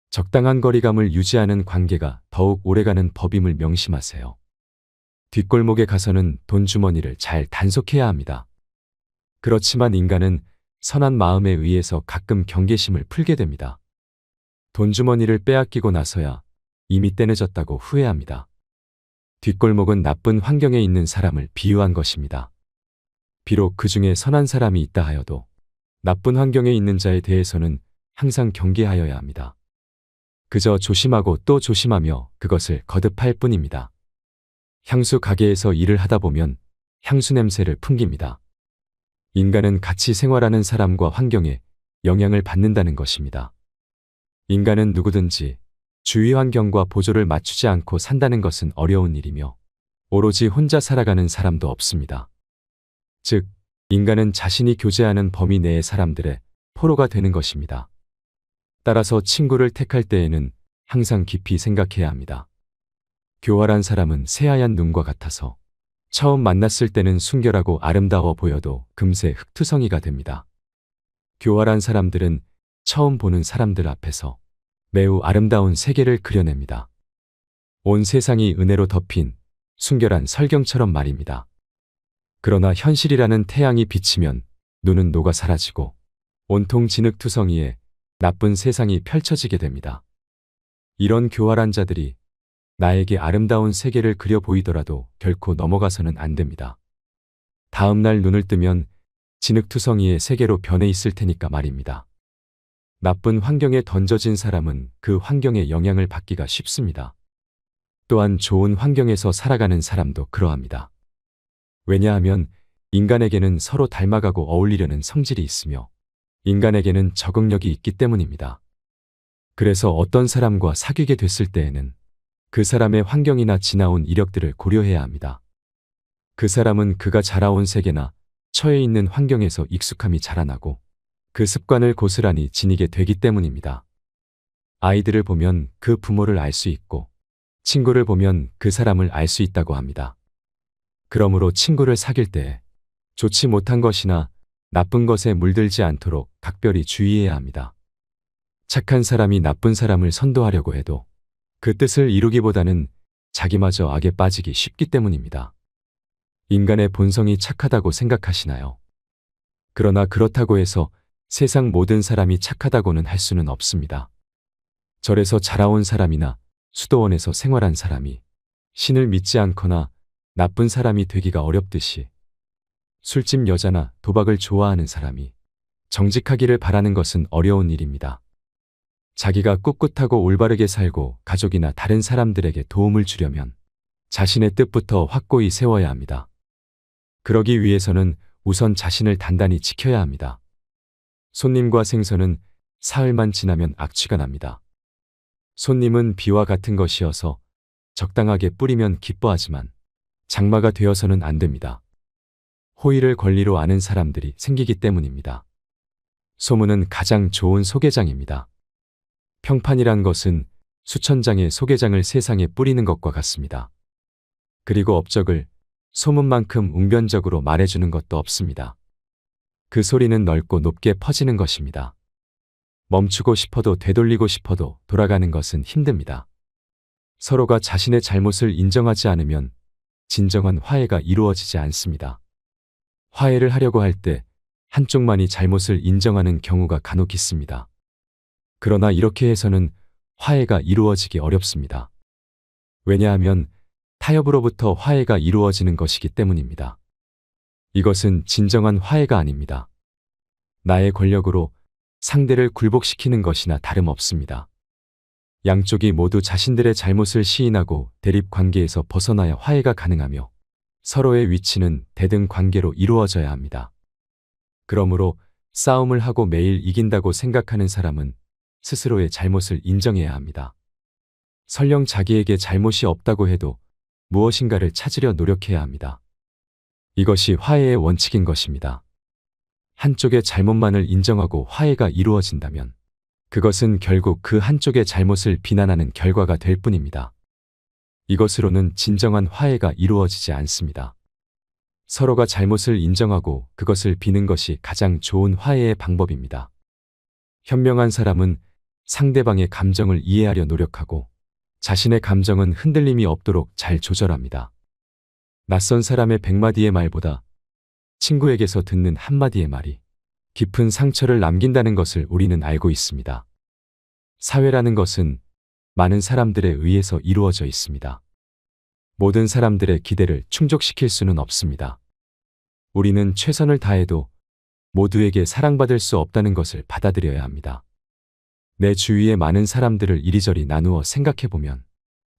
적당한 거리감을 유지하는 관계가 더욱 오래가는 법임을 명심하세요. 뒷골목에 가서는 돈주머니를 잘 단속해야 합니다. 그렇지만 인간은 선한 마음에 의해서 가끔 경계심을 풀게 됩니다. 돈주머니를 빼앗기고 나서야 이미 때늦었다고 후회합니다. 뒷골목은 나쁜 환경에 있는 사람을 비유한 것입니다. 비록 그 중에 선한 사람이 있다 하여도 나쁜 환경에 있는 자에 대해서는 항상 경계하여야 합니다. 그저 조심하고 또 조심하며 그것을 거듭할 뿐입니다. 향수 가게에서 일을 하다 보면 향수 냄새를 풍깁니다. 인간은 같이 생활하는 사람과 환경에 영향을 받는다는 것입니다. 인간은 누구든지 주위 환경과 보조를 맞추지 않고 산다는 것은 어려운 일이며 오로지 혼자 살아가는 사람도 없습니다. 즉, 인간은 자신이 교제하는 범위 내의 사람들의 포로가 되는 것입니다. 따라서 친구를 택할 때에는 항상 깊이 생각해야 합니다. 교활한 사람은 새하얀 눈과 같아서 처음 만났을 때는 순결하고 아름다워 보여도 금세 흙투성이가 됩니다. 교활한 사람들은 처음 보는 사람들 앞에서 매우 아름다운 세계를 그려냅니다. 온 세상이 은혜로 덮인 순결한 설경처럼 말입니다. 그러나 현실이라는 태양이 비치면 눈은 녹아 사라지고 온통 진흙투성이에 나쁜 세상이 펼쳐지게 됩니다. 이런 교활한 자들이 나에게 아름다운 세계를 그려 보이더라도 결코 넘어가서는 안 됩니다. 다음 날 눈을 뜨면 진흙투성이의 세계로 변해 있을 테니까 말입니다. 나쁜 환경에 던져진 사람은 그 환경의 영향을 받기가 쉽습니다. 또한 좋은 환경에서 살아가는 사람도 그러합니다. 왜냐하면 인간에게는 서로 닮아가고 어울리려는 성질이 있으며 인간에게는 적응력이 있기 때문입니다. 그래서 어떤 사람과 사귀게 됐을 때에는 그 사람의 환경이나 지나온 이력들을 고려해야 합니다. 그 사람은 그가 자라온 세계나 처해 있는 환경에서 익숙함이 자라나고 그 습관을 고스란히 지니게 되기 때문입니다. 아이들을 보면 그 부모를 알 수 있고 친구를 보면 그 사람을 알 수 있다고 합니다. 그러므로 친구를 사귈 때 좋지 못한 것이나 나쁜 것에 물들지 않도록 각별히 주의해야 합니다. 착한 사람이 나쁜 사람을 선도하려고 해도 그 뜻을 이루기보다는 자기마저 악에 빠지기 쉽기 때문입니다. 인간의 본성이 착하다고 생각하시나요? 그러나 그렇다고 해서 세상 모든 사람이 착하다고는 할 수는 없습니다. 절에서 자라온 사람이나 수도원에서 생활한 사람이 신을 믿지 않거나 나쁜 사람이 되기가 어렵듯이 술집 여자나 도박을 좋아하는 사람이 정직하기를 바라는 것은 어려운 일입니다. 자기가 꿋꿋하고 올바르게 살고 가족이나 다른 사람들에게 도움을 주려면 자신의 뜻부터 확고히 세워야 합니다. 그러기 위해서는 우선 자신을 단단히 지켜야 합니다. 손님과 생선은 사흘만 지나면 악취가 납니다. 손님은 비와 같은 것이어서 적당하게 뿌리면 기뻐하지만 장마가 되어서는 안 됩니다. 호의를 권리로 아는 사람들이 생기기 때문입니다. 소문은 가장 좋은 소개장입니다. 평판이란 것은 수천 장의 소개장을 세상에 뿌리는 것과 같습니다. 그리고 업적을 소문만큼 웅변적으로 말해주는 것도 없습니다. 그 소리는 넓고 높게 퍼지는 것입니다. 멈추고 싶어도 되돌리고 싶어도 돌아가는 것은 힘듭니다. 서로가 자신의 잘못을 인정하지 않으면 진정한 화해가 이루어지지 않습니다. 화해를 하려고 할 때 한쪽만이 잘못을 인정하는 경우가 간혹 있습니다. 그러나 이렇게 해서는 화해가 이루어지기 어렵습니다. 왜냐하면 타협으로부터 화해가 이루어지는 것이기 때문입니다. 이것은 진정한 화해가 아닙니다. 나의 권력으로 상대를 굴복시키는 것이나 다름없습니다. 양쪽이 모두 자신들의 잘못을 시인하고 대립 관계에서 벗어나야 화해가 가능하며 서로의 위치는 대등 관계로 이루어져야 합니다. 그러므로 싸움을 하고 매일 이긴다고 생각하는 사람은 스스로의 잘못을 인정해야 합니다. 설령 자기에게 잘못이 없다고 해도 무엇인가를 찾으려 노력해야 합니다. 이것이 화해의 원칙인 것입니다. 한쪽의 잘못만을 인정하고 화해가 이루어진다면 그것은 결국 그 한쪽의 잘못을 비난하는 결과가 될 뿐입니다. 이것으로는 진정한 화해가 이루어지지 않습니다. 서로가 잘못을 인정하고 그것을 비는 것이 가장 좋은 화해의 방법입니다. 현명한 사람은 상대방의 감정을 이해하려 노력하고 자신의 감정은 흔들림이 없도록 잘 조절합니다. 낯선 사람의 100마디의 말보다 친구에게서 듣는 한마디의 말이 깊은 상처를 남긴다는 것을 우리는 알고 있습니다. 사회라는 것은 많은 사람들에 의해서 이루어져 있습니다. 모든 사람들의 기대를 충족시킬 수는 없습니다. 우리는 최선을 다해도 모두에게 사랑받을 수 없다는 것을 받아들여야 합니다. 내 주위의 많은 사람들을 이리저리 나누어 생각해보면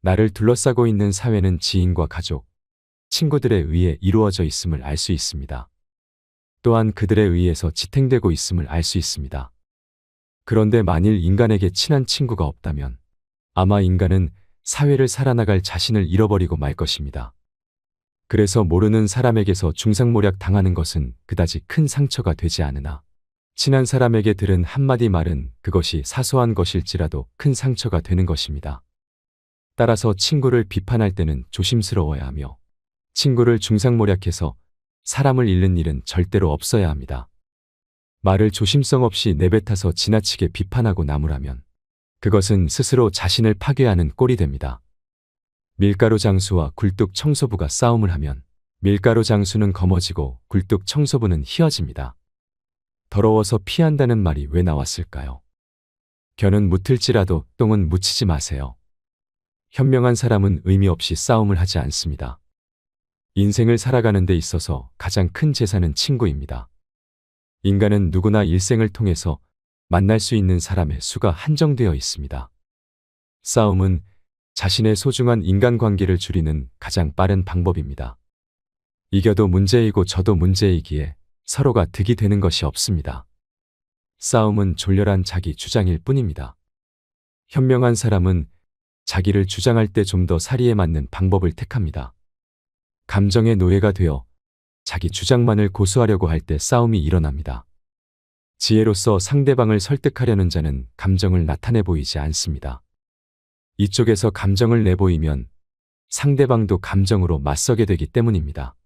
나를 둘러싸고 있는 사회는 지인과 가족, 친구들에 의해 이루어져 있음을 알 수 있습니다. 또한 그들에 의해서 지탱되고 있음을 알 수 있습니다. 그런데 만일 인간에게 친한 친구가 없다면 아마 인간은 사회를 살아나갈 자신을 잃어버리고 말 것입니다. 그래서 모르는 사람에게서 중상모략 당하는 것은 그다지 큰 상처가 되지 않으나 친한 사람에게 들은 한마디 말은 그것이 사소한 것일지라도 큰 상처가 되는 것입니다. 따라서 친구를 비판할 때는 조심스러워야 하며 친구를 중상모략해서 사람을 잃는 일은 절대로 없어야 합니다. 말을 조심성 없이 내뱉어서 지나치게 비판하고 나무라면 그것은 스스로 자신을 파괴하는 꼴이 됩니다. 밀가루 장수와 굴뚝 청소부가 싸움을 하면 밀가루 장수는 검어지고 굴뚝 청소부는 희어집니다. 더러워서 피한다는 말이 왜 나왔을까요? 겨는 묻을지라도 똥은 묻히지 마세요. 현명한 사람은 의미 없이 싸움을 하지 않습니다. 인생을 살아가는 데 있어서 가장 큰 재산은 친구입니다. 인간은 누구나 일생을 통해서 만날 수 있는 사람의 수가 한정되어 있습니다. 싸움은 자신의 소중한 인간관계를 줄이는 가장 빠른 방법입니다. 이겨도 문제이고 져도 문제이기에 서로가 득이 되는 것이 없습니다. 싸움은 졸렬한 자기 주장일 뿐입니다. 현명한 사람은 자기를 주장할 때 좀 더 사리에 맞는 방법을 택합니다. 감정의 노예가 되어 자기 주장만을 고수하려고 할 때 싸움이 일어납니다. 지혜로서 상대방을 설득하려는 자는 감정을 나타내 보이지 않습니다. 이쪽에서 감정을 내보이면 상대방도 감정으로 맞서게 되기 때문입니다.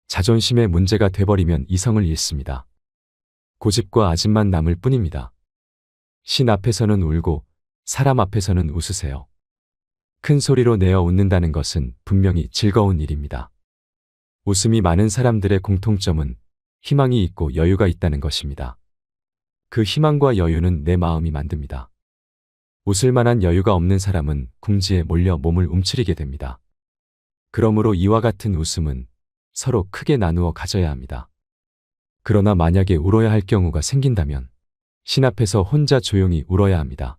자존심의 문제가 돼버리면 이성을 잃습니다. 고집과 아집만 남을 뿐입니다. 신 앞에서는 울고 사람 앞에서는 웃으세요. 큰 소리로 내어 웃는다는 것은 분명히 즐거운 일입니다. 웃음이 많은 사람들의 공통점은 희망이 있고 여유가 있다는 것입니다. 그 희망과 여유는 내 마음이 만듭니다. 웃을 만한 여유가 없는 사람은 궁지에 몰려 몸을 움츠리게 됩니다. 그러므로 이와 같은 웃음은 서로 크게 나누어 가져야 합니다. 그러나 만약에 울어야 할 경우가 생긴다면 신 앞에서 혼자 조용히 울어야 합니다.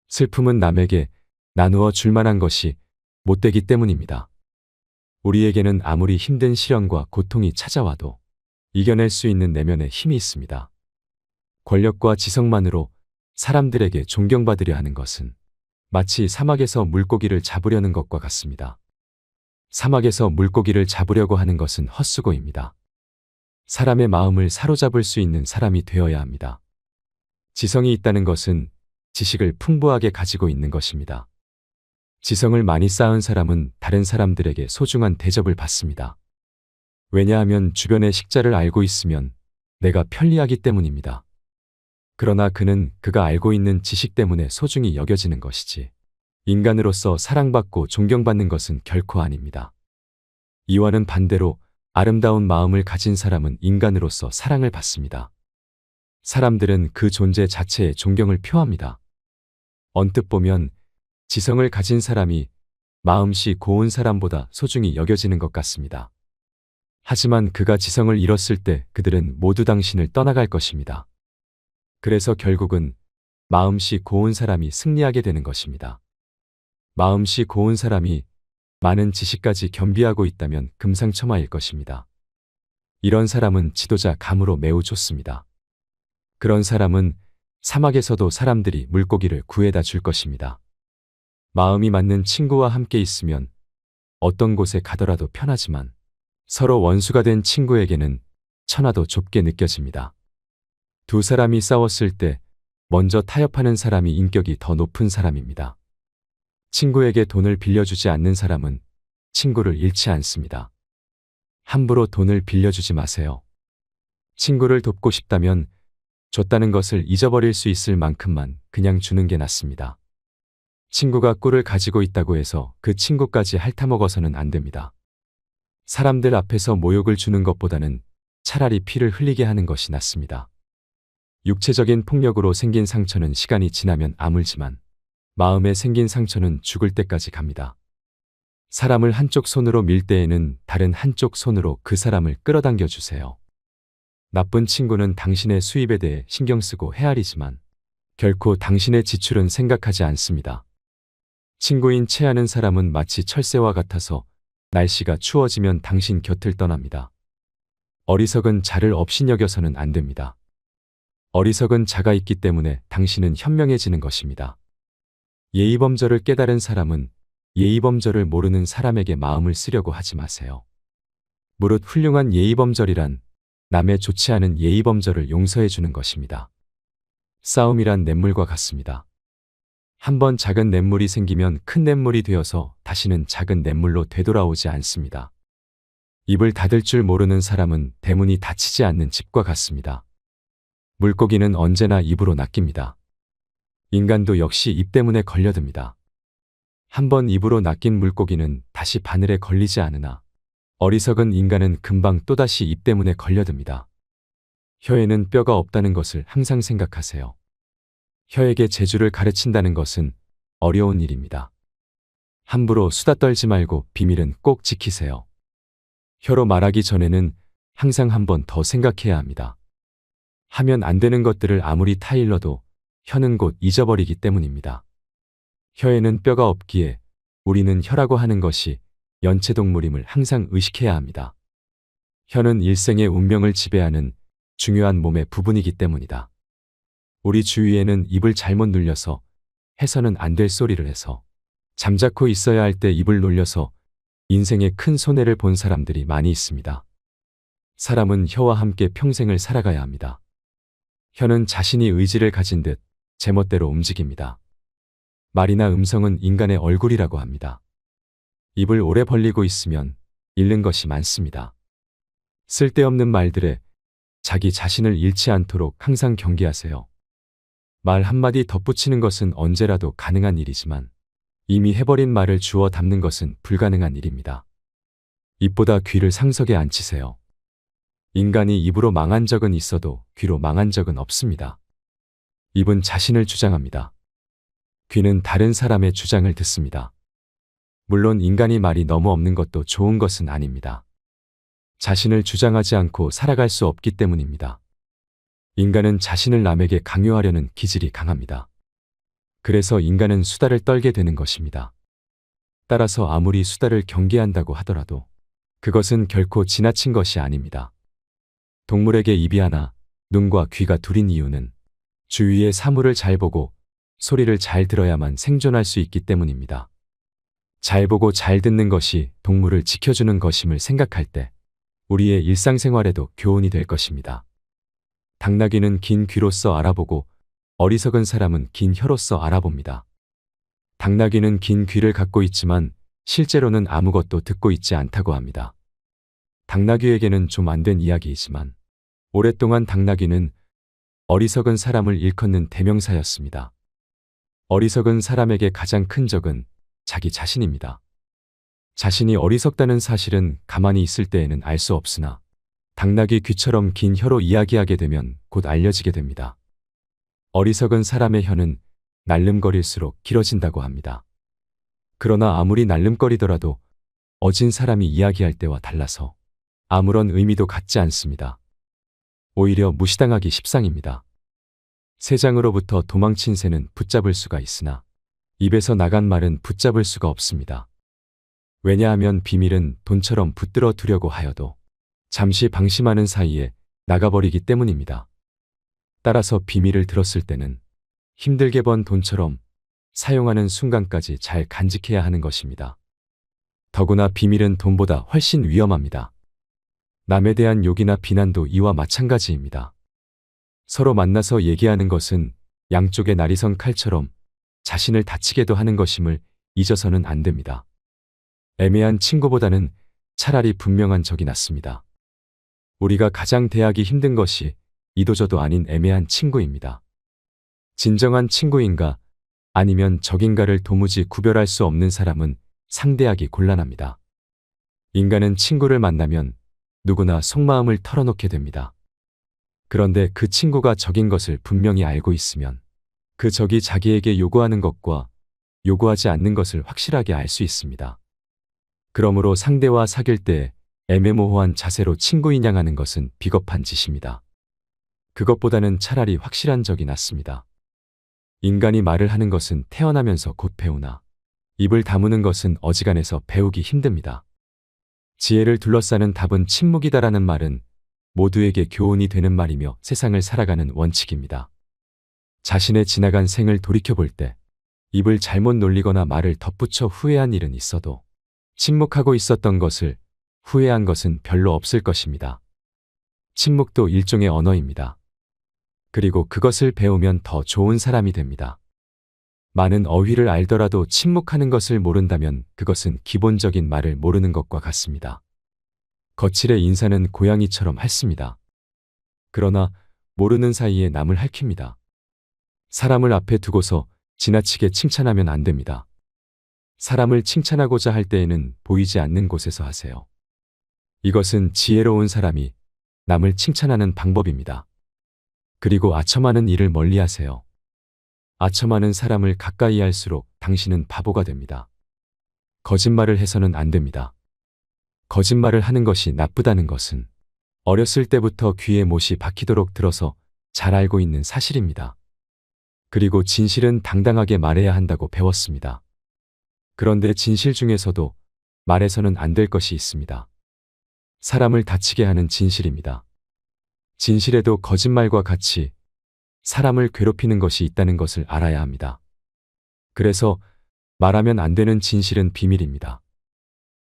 슬픔은 남에게 나누어 줄 만한 것이 못 되기 때문입니다. 우리에게는 아무리 힘든 시련과 고통이 찾아와도 이겨낼 수 있는 내면의 힘이 있습니다. 권력과 지성만으로 사람들에게 존경받으려 하는 것은 마치 사막에서 물고기를 잡으려는 것과 같습니다. 사막에서 물고기를 잡으려고 하는 것은 헛수고입니다. 사람의 마음을 사로잡을 수 있는 사람이 되어야 합니다. 지성이 있다는 것은 지식을 풍부하게 가지고 있는 것입니다. 지성을 많이 쌓은 사람은 다른 사람들에게 소중한 대접을 받습니다. 왜냐하면 주변의 식자를 알고 있으면 내가 편리하기 때문입니다. 그러나 그는 그가 알고 있는 지식 때문에 소중히 여겨지는 것이지 인간으로서 사랑받고 존경받는 것은 결코 아닙니다. 이와는 반대로 아름다운 마음을 가진 사람은 인간으로서 사랑을 받습니다. 사람들은 그 존재 자체에 존경을 표합니다. 언뜻 보면 지성을 가진 사람이 마음씨 고운 사람보다 소중히 여겨지는 것 같습니다. 하지만 그가 지성을 잃었을 때 그들은 모두 당신을 떠나갈 것입니다. 그래서 결국은 마음씨 고운 사람이 승리하게 되는 것입니다. 마음씨 고운 사람이 많은 지식까지 겸비하고 있다면 금상첨화일 것입니다. 이런 사람은 지도자 감으로 매우 좋습니다. 그런 사람은 사막에서도 사람들이 물고기를 구해다 줄 것입니다. 마음이 맞는 친구와 함께 있으면 어떤 곳에 가더라도 편하지만 서로 원수가 된 친구에게는 천하도 좁게 느껴집니다. 두 사람이 싸웠을 때 먼저 타협하는 사람이 인격이 더 높은 사람입니다. 친구에게 돈을 빌려주지 않는 사람은 친구를 잃지 않습니다. 함부로 돈을 빌려주지 마세요. 친구를 돕고 싶다면 줬다는 것을 잊어버릴 수 있을 만큼만 그냥 주는 게 낫습니다. 친구가 꿀을 가지고 있다고 해서 그 친구까지 핥아먹어서는 안 됩니다. 사람들 앞에서 모욕을 주는 것보다는 차라리 피를 흘리게 하는 것이 낫습니다. 육체적인 폭력으로 생긴 상처는 시간이 지나면 아물지만 마음에 생긴 상처는 죽을 때까지 갑니다. 사람을 한쪽 손으로 밀 때에는 다른 한쪽 손으로 그 사람을 끌어당겨 주세요. 나쁜 친구는 당신의 수입에 대해 신경 쓰고 헤아리지만 결코 당신의 지출은 생각하지 않습니다. 친구인 체하는 사람은 마치 철새와 같아서 날씨가 추워지면 당신 곁을 떠납니다. 어리석은 자를 업신여겨서는 안 됩니다. 어리석은 자가 있기 때문에 당신은 현명해지는 것입니다. 예의범절을 깨달은 사람은 예의범절을 모르는 사람에게 마음을 쓰려고 하지 마세요. 무릇 훌륭한 예의범절이란 남의 좋지 않은 예의범절을 용서해 주는 것입니다. 싸움이란 냇물과 같습니다. 한번 작은 냇물이 생기면 큰 냇물이 되어서 다시는 작은 냇물로 되돌아오지 않습니다. 입을 닫을 줄 모르는 사람은 대문이 닫히지 않는 집과 같습니다. 물고기는 언제나 입으로 낚입니다. 인간도 역시 입 때문에 걸려듭니다. 한번 입으로 낚인 물고기는 다시 바늘에 걸리지 않으나 어리석은 인간은 금방 또다시 입 때문에 걸려듭니다. 혀에는 뼈가 없다는 것을 항상 생각하세요. 혀에게 재주를 가르친다는 것은 어려운 일입니다. 함부로 수다 떨지 말고 비밀은 꼭 지키세요. 혀로 말하기 전에는 항상 한 번 더 생각해야 합니다. 하면 안 되는 것들을 아무리 타일러도 혀는 곧 잊어버리기 때문입니다. 혀에는 뼈가 없기에 우리는 혀라고 하는 것이 연체동물임을 항상 의식해야 합니다. 혀는 일생의 운명을 지배하는 중요한 몸의 부분이기 때문이다. 우리 주위에는 입을 잘못 눌려서 해서는 안 될 소리를 해서 잠자코 있어야 할 때 입을 놀려서 인생에 큰 손해를 본 사람들이 많이 있습니다. 사람은 혀와 함께 평생을 살아가야 합니다. 혀는 자신이 의지를 가진 듯 제멋대로 움직입니다. 말이나 음성은 인간의 얼굴이라고 합니다. 입을 오래 벌리고 있으면 잃는 것이 많습니다. 쓸데없는 말들에 자기 자신을 잃지 않도록 항상 경계하세요. 말 한마디 덧붙이는 것은 언제라도 가능한 일이지만 이미 해버린 말을 주워 담는 것은 불가능한 일입니다. 입보다 귀를 상석에 앉히세요. 인간이 입으로 망한 적은 있어도 귀로 망한 적은 없습니다. 입은 자신을 주장합니다. 귀는 다른 사람의 주장을 듣습니다. 물론 인간이 말이 너무 없는 것도 좋은 것은 아닙니다. 자신을 주장하지 않고 살아갈 수 없기 때문입니다. 인간은 자신을 남에게 강요하려는 기질이 강합니다. 그래서 인간은 수다를 떨게 되는 것입니다. 따라서 아무리 수다를 경계한다고 하더라도 그것은 결코 지나친 것이 아닙니다. 동물에게 입이 하나, 눈과 귀가 둘인 이유는 주위의 사물을 잘 보고 소리를 잘 들어야만 생존할 수 있기 때문입니다. 잘 보고 잘 듣는 것이 동물을 지켜주는 것임을 생각할 때 우리의 일상생활에도 교훈이 될 것입니다. 당나귀는 긴 귀로써 알아보고 어리석은 사람은 긴 혀로써 알아봅니다. 당나귀는 긴 귀를 갖고 있지만 실제로는 아무것도 듣고 있지 않다고 합니다. 당나귀에게는 좀 안 된 이야기이지만 오랫동안 당나귀는 어리석은 사람을 일컫는 대명사였습니다. 어리석은 사람에게 가장 큰 적은 자기 자신입니다. 자신이 어리석다는 사실은 가만히 있을 때에는 알 수 없으나 당나귀 귀처럼 긴 혀로 이야기하게 되면 곧 알려지게 됩니다. 어리석은 사람의 혀는 날름거릴수록 길어진다고 합니다. 그러나 아무리 날름거리더라도 어진 사람이 이야기할 때와 달라서 아무런 의미도 갖지 않습니다. 오히려 무시당하기 십상입니다. 새장으로부터 도망친 새는 붙잡을 수가 있으나 입에서 나간 말은 붙잡을 수가 없습니다. 왜냐하면 비밀은 돈처럼 붙들어 두려고 하여도 잠시 방심하는 사이에 나가버리기 때문입니다. 따라서 비밀을 들었을 때는 힘들게 번 돈처럼 사용하는 순간까지 잘 간직해야 하는 것입니다. 더구나 비밀은 돈보다 훨씬 위험합니다. 남에 대한 욕이나 비난도 이와 마찬가지입니다. 서로 만나서 얘기하는 것은 양쪽의 날이선 칼처럼 자신을 다치게도 하는 것임을 잊어서는 안 됩니다. 애매한 친구보다는 차라리 분명한 적이 낫습니다. 우리가 가장 대하기 힘든 것이 이도저도 아닌 애매한 친구입니다. 진정한 친구인가 아니면 적인가를 도무지 구별할 수 없는 사람은 상대하기 곤란합니다. 인간은 친구를 만나면 누구나 속마음을 털어놓게 됩니다. 그런데 그 친구가 적인 것을 분명히 알고 있으면 그 적이 자기에게 요구하는 것과 요구하지 않는 것을 확실하게 알 수 있습니다. 그러므로 상대와 사귈 때 애매모호한 자세로 친구인양하는 것은 비겁한 짓입니다. 그것보다는 차라리 확실한 적이 낫습니다. 인간이 말을 하는 것은 태어나면서 곧 배우나 입을 다무는 것은 어지간해서 배우기 힘듭니다. 지혜를 둘러싸는 답은 침묵이다라는 말은 모두에게 교훈이 되는 말이며 세상을 살아가는 원칙입니다. 자신의 지나간 생을 돌이켜볼 때 입을 잘못 놀리거나 말을 덧붙여 후회한 일은 있어도 침묵하고 있었던 것을 후회한 것은 별로 없을 것입니다. 침묵도 일종의 언어입니다. 그리고 그것을 배우면 더 좋은 사람이 됩니다. 많은 어휘를 알더라도 침묵하는 것을 모른다면 그것은 기본적인 말을 모르는 것과 같습니다. 거칠의 인사는 고양이처럼 핥습니다. 그러나 모르는 사이에 남을 핥힙니다. 사람을 앞에 두고서 지나치게 칭찬하면 안 됩니다. 사람을 칭찬하고자 할 때에는 보이지 않는 곳에서 하세요. 이것은 지혜로운 사람이 남을 칭찬하는 방법입니다. 그리고 아첨하는 일을 멀리 하세요. 아첨하는 사람을 가까이 할수록 당신은 바보가 됩니다. 거짓말을 해서는 안 됩니다. 거짓말을 하는 것이 나쁘다는 것은 어렸을 때부터 귀에 못이 박히도록 들어서 잘 알고 있는 사실입니다. 그리고 진실은 당당하게 말해야 한다고 배웠습니다. 그런데 진실 중에서도 말해서는 안 될 것이 있습니다. 사람을 다치게 하는 진실입니다. 진실에도 거짓말과 같이 사람을 괴롭히는 것이 있다는 것을 알아야 합니다. 그래서 말하면 안 되는 진실은 비밀입니다.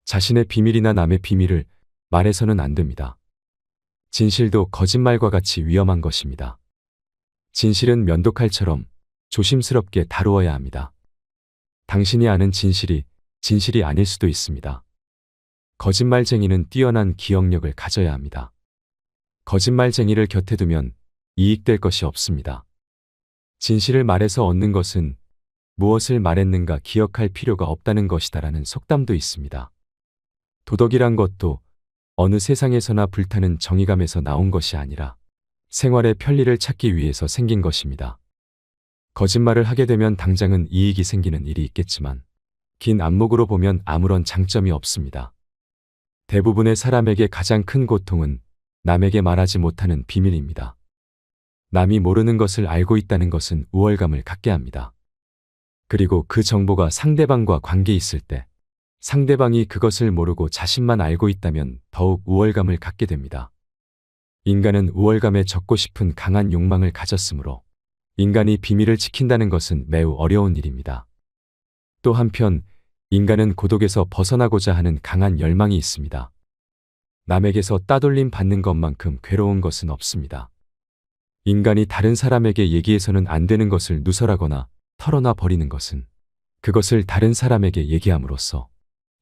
자신의 비밀이나 남의 비밀을 말해서는 안 됩니다. 진실도 거짓말과 같이 위험한 것입니다. 진실은 면도칼처럼 조심스럽게 다루어야 합니다. 당신이 아는 진실이 진실이 아닐 수도 있습니다. 거짓말쟁이는 뛰어난 기억력을 가져야 합니다. 거짓말쟁이를 곁에 두면 이익될 것이 없습니다. 진실을 말해서 얻는 것은 무엇을 말했는가 기억할 필요가 없다는 것이다라는 속담도 있습니다. 도덕이란 것도 어느 세상에서나 불타는 정의감에서 나온 것이 아니라 생활의 편리를 찾기 위해서 생긴 것입니다. 거짓말을 하게 되면 당장은 이익이 생기는 일이 있겠지만 긴 안목으로 보면 아무런 장점이 없습니다. 대부분의 사람에게 가장 큰 고통은 남에게 말하지 못하는 비밀입니다. 남이 모르는 것을 알고 있다는 것은 우월감을 갖게 합니다. 그리고 그 정보가 상대방과 관계 있을 때 상대방이 그것을 모르고 자신만 알고 있다면 더욱 우월감을 갖게 됩니다. 인간은 우월감에 젖고 싶은 강한 욕망을 가졌으므로 인간이 비밀을 지킨다는 것은 매우 어려운 일입니다. 또 한편 인간은 고독에서 벗어나고자 하는 강한 열망이 있습니다. 남에게서 따돌림 받는 것만큼 괴로운 것은 없습니다. 인간이 다른 사람에게 얘기해서는 안 되는 것을 누설하거나 털어놔 버리는 것은 그것을 다른 사람에게 얘기함으로써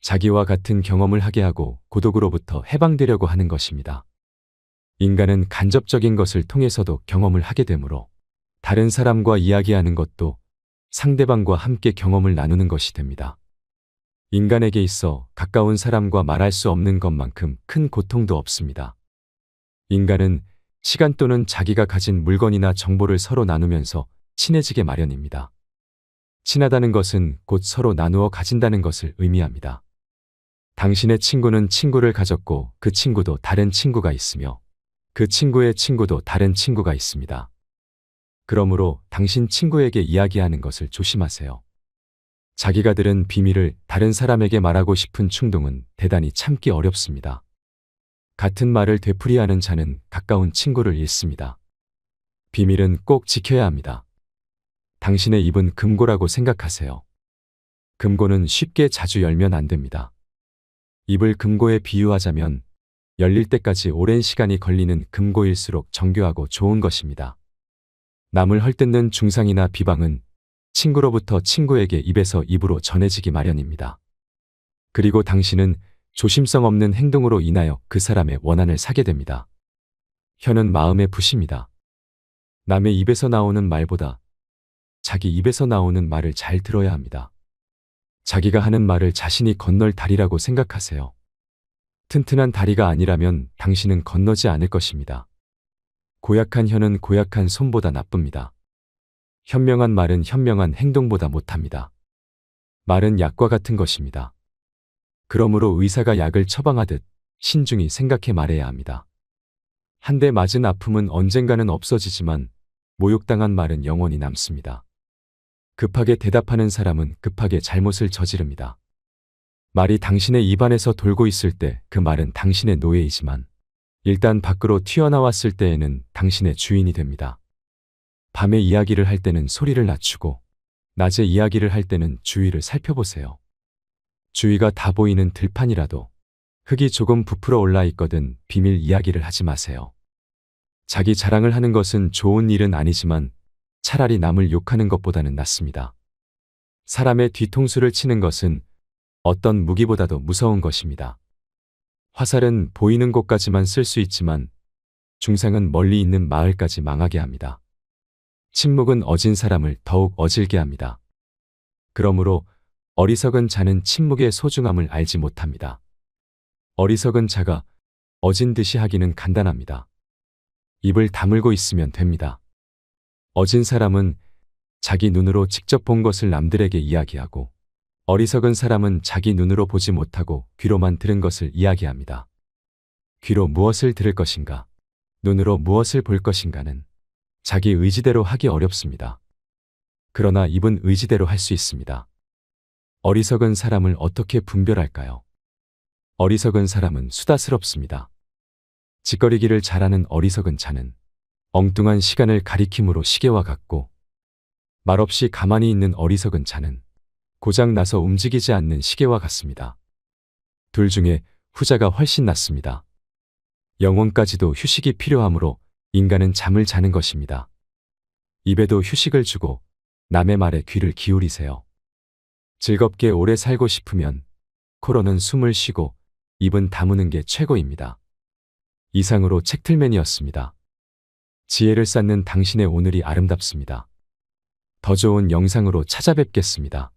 자기와 같은 경험을 하게 하고 고독으로부터 해방되려고 하는 것입니다. 인간은 간접적인 것을 통해서도 경험을 하게 되므로 다른 사람과 이야기하는 것도 상대방과 함께 경험을 나누는 것이 됩니다. 인간에게 있어 가까운 사람과 말할 수 없는 것만큼 큰 고통도 없습니다. 인간은 시간 또는 자기가 가진 물건이나 정보를 서로 나누면서 친해지게 마련입니다. 친하다는 것은 곧 서로 나누어 가진다는 것을 의미합니다. 당신의 친구는 친구를 가졌고 그 친구도 다른 친구가 있으며 그 친구의 친구도 다른 친구가 있습니다. 그러므로 당신 친구에게 이야기하는 것을 조심하세요. 자기가 들은 비밀을 다른 사람에게 말하고 싶은 충동은 대단히 참기 어렵습니다. 같은 말을 되풀이하는 자는 가까운 친구를 잃습니다. 비밀은 꼭 지켜야 합니다. 당신의 입은 금고라고 생각하세요. 금고는 쉽게 자주 열면 안 됩니다. 입을 금고에 비유하자면 열릴 때까지 오랜 시간이 걸리는 금고일수록 정교하고 좋은 것입니다. 남을 헐뜯는 중상이나 비방은 친구로부터 친구에게 입에서 입으로 전해지기 마련입니다. 그리고 당신은 조심성 없는 행동으로 인하여 그 사람의 원한을 사게 됩니다. 혀는 마음의 붓입니다. 남의 입에서 나오는 말보다 자기 입에서 나오는 말을 잘 들어야 합니다. 자기가 하는 말을 자신이 건널 다리라고 생각하세요. 튼튼한 다리가 아니라면 당신은 건너지 않을 것입니다. 고약한 혀는 고약한 손보다 나쁩니다. 현명한 말은 현명한 행동보다 못합니다. 말은 약과 같은 것입니다. 그러므로 의사가 약을 처방하듯 신중히 생각해 말해야 합니다. 한 대 맞은 아픔은 언젠가는 없어지지만 모욕당한 말은 영원히 남습니다. 급하게 대답하는 사람은 급하게 잘못을 저지릅니다. 말이 당신의 입안에서 돌고 있을 때 그 말은 당신의 노예이지만 일단 밖으로 튀어나왔을 때에는 당신의 주인이 됩니다. 밤에 이야기를 할 때는 소리를 낮추고 낮에 이야기를 할 때는 주위를 살펴보세요. 주위가 다 보이는 들판이라도 흙이 조금 부풀어 올라 있거든 비밀 이야기를 하지 마세요. 자기 자랑을 하는 것은 좋은 일은 아니지만 차라리 남을 욕하는 것보다는 낫습니다. 사람의 뒤통수를 치는 것은 어떤 무기보다도 무서운 것입니다. 화살은 보이는 곳까지만 쓸 수 있지만 중상은 멀리 있는 마을까지 망하게 합니다. 침묵은 어진 사람을 더욱 어질게 합니다. 그러므로 어리석은 자는 침묵의 소중함을 알지 못합니다. 어리석은 자가 어진 듯이 하기는 간단합니다. 입을 다물고 있으면 됩니다. 어진 사람은 자기 눈으로 직접 본 것을 남들에게 이야기하고 어리석은 사람은 자기 눈으로 보지 못하고 귀로만 들은 것을 이야기합니다. 귀로 무엇을 들을 것인가, 눈으로 무엇을 볼 것인가는 자기 의지대로 하기 어렵습니다. 그러나 입은 의지대로 할 수 있습니다. 어리석은 사람을 어떻게 분별할까요? 어리석은 사람은 수다스럽습니다. 짓거리기를 잘하는 어리석은 자는 엉뚱한 시간을 가리킴으로 시계와 같고 말없이 가만히 있는 어리석은 자는 고장 나서 움직이지 않는 시계와 같습니다. 둘 중에 후자가 훨씬 낫습니다. 영혼까지도 휴식이 필요하므로 인간은 잠을 자는 것입니다. 입에도 휴식을 주고 남의 말에 귀를 기울이세요. 즐겁게 오래 살고 싶으면 코로는 숨을 쉬고 입은 다무는 게 최고입니다. 이상으로 책틀맨이었습니다. 지혜를 쌓는 당신의 오늘이 아름답습니다. 더 좋은 영상으로 찾아뵙겠습니다.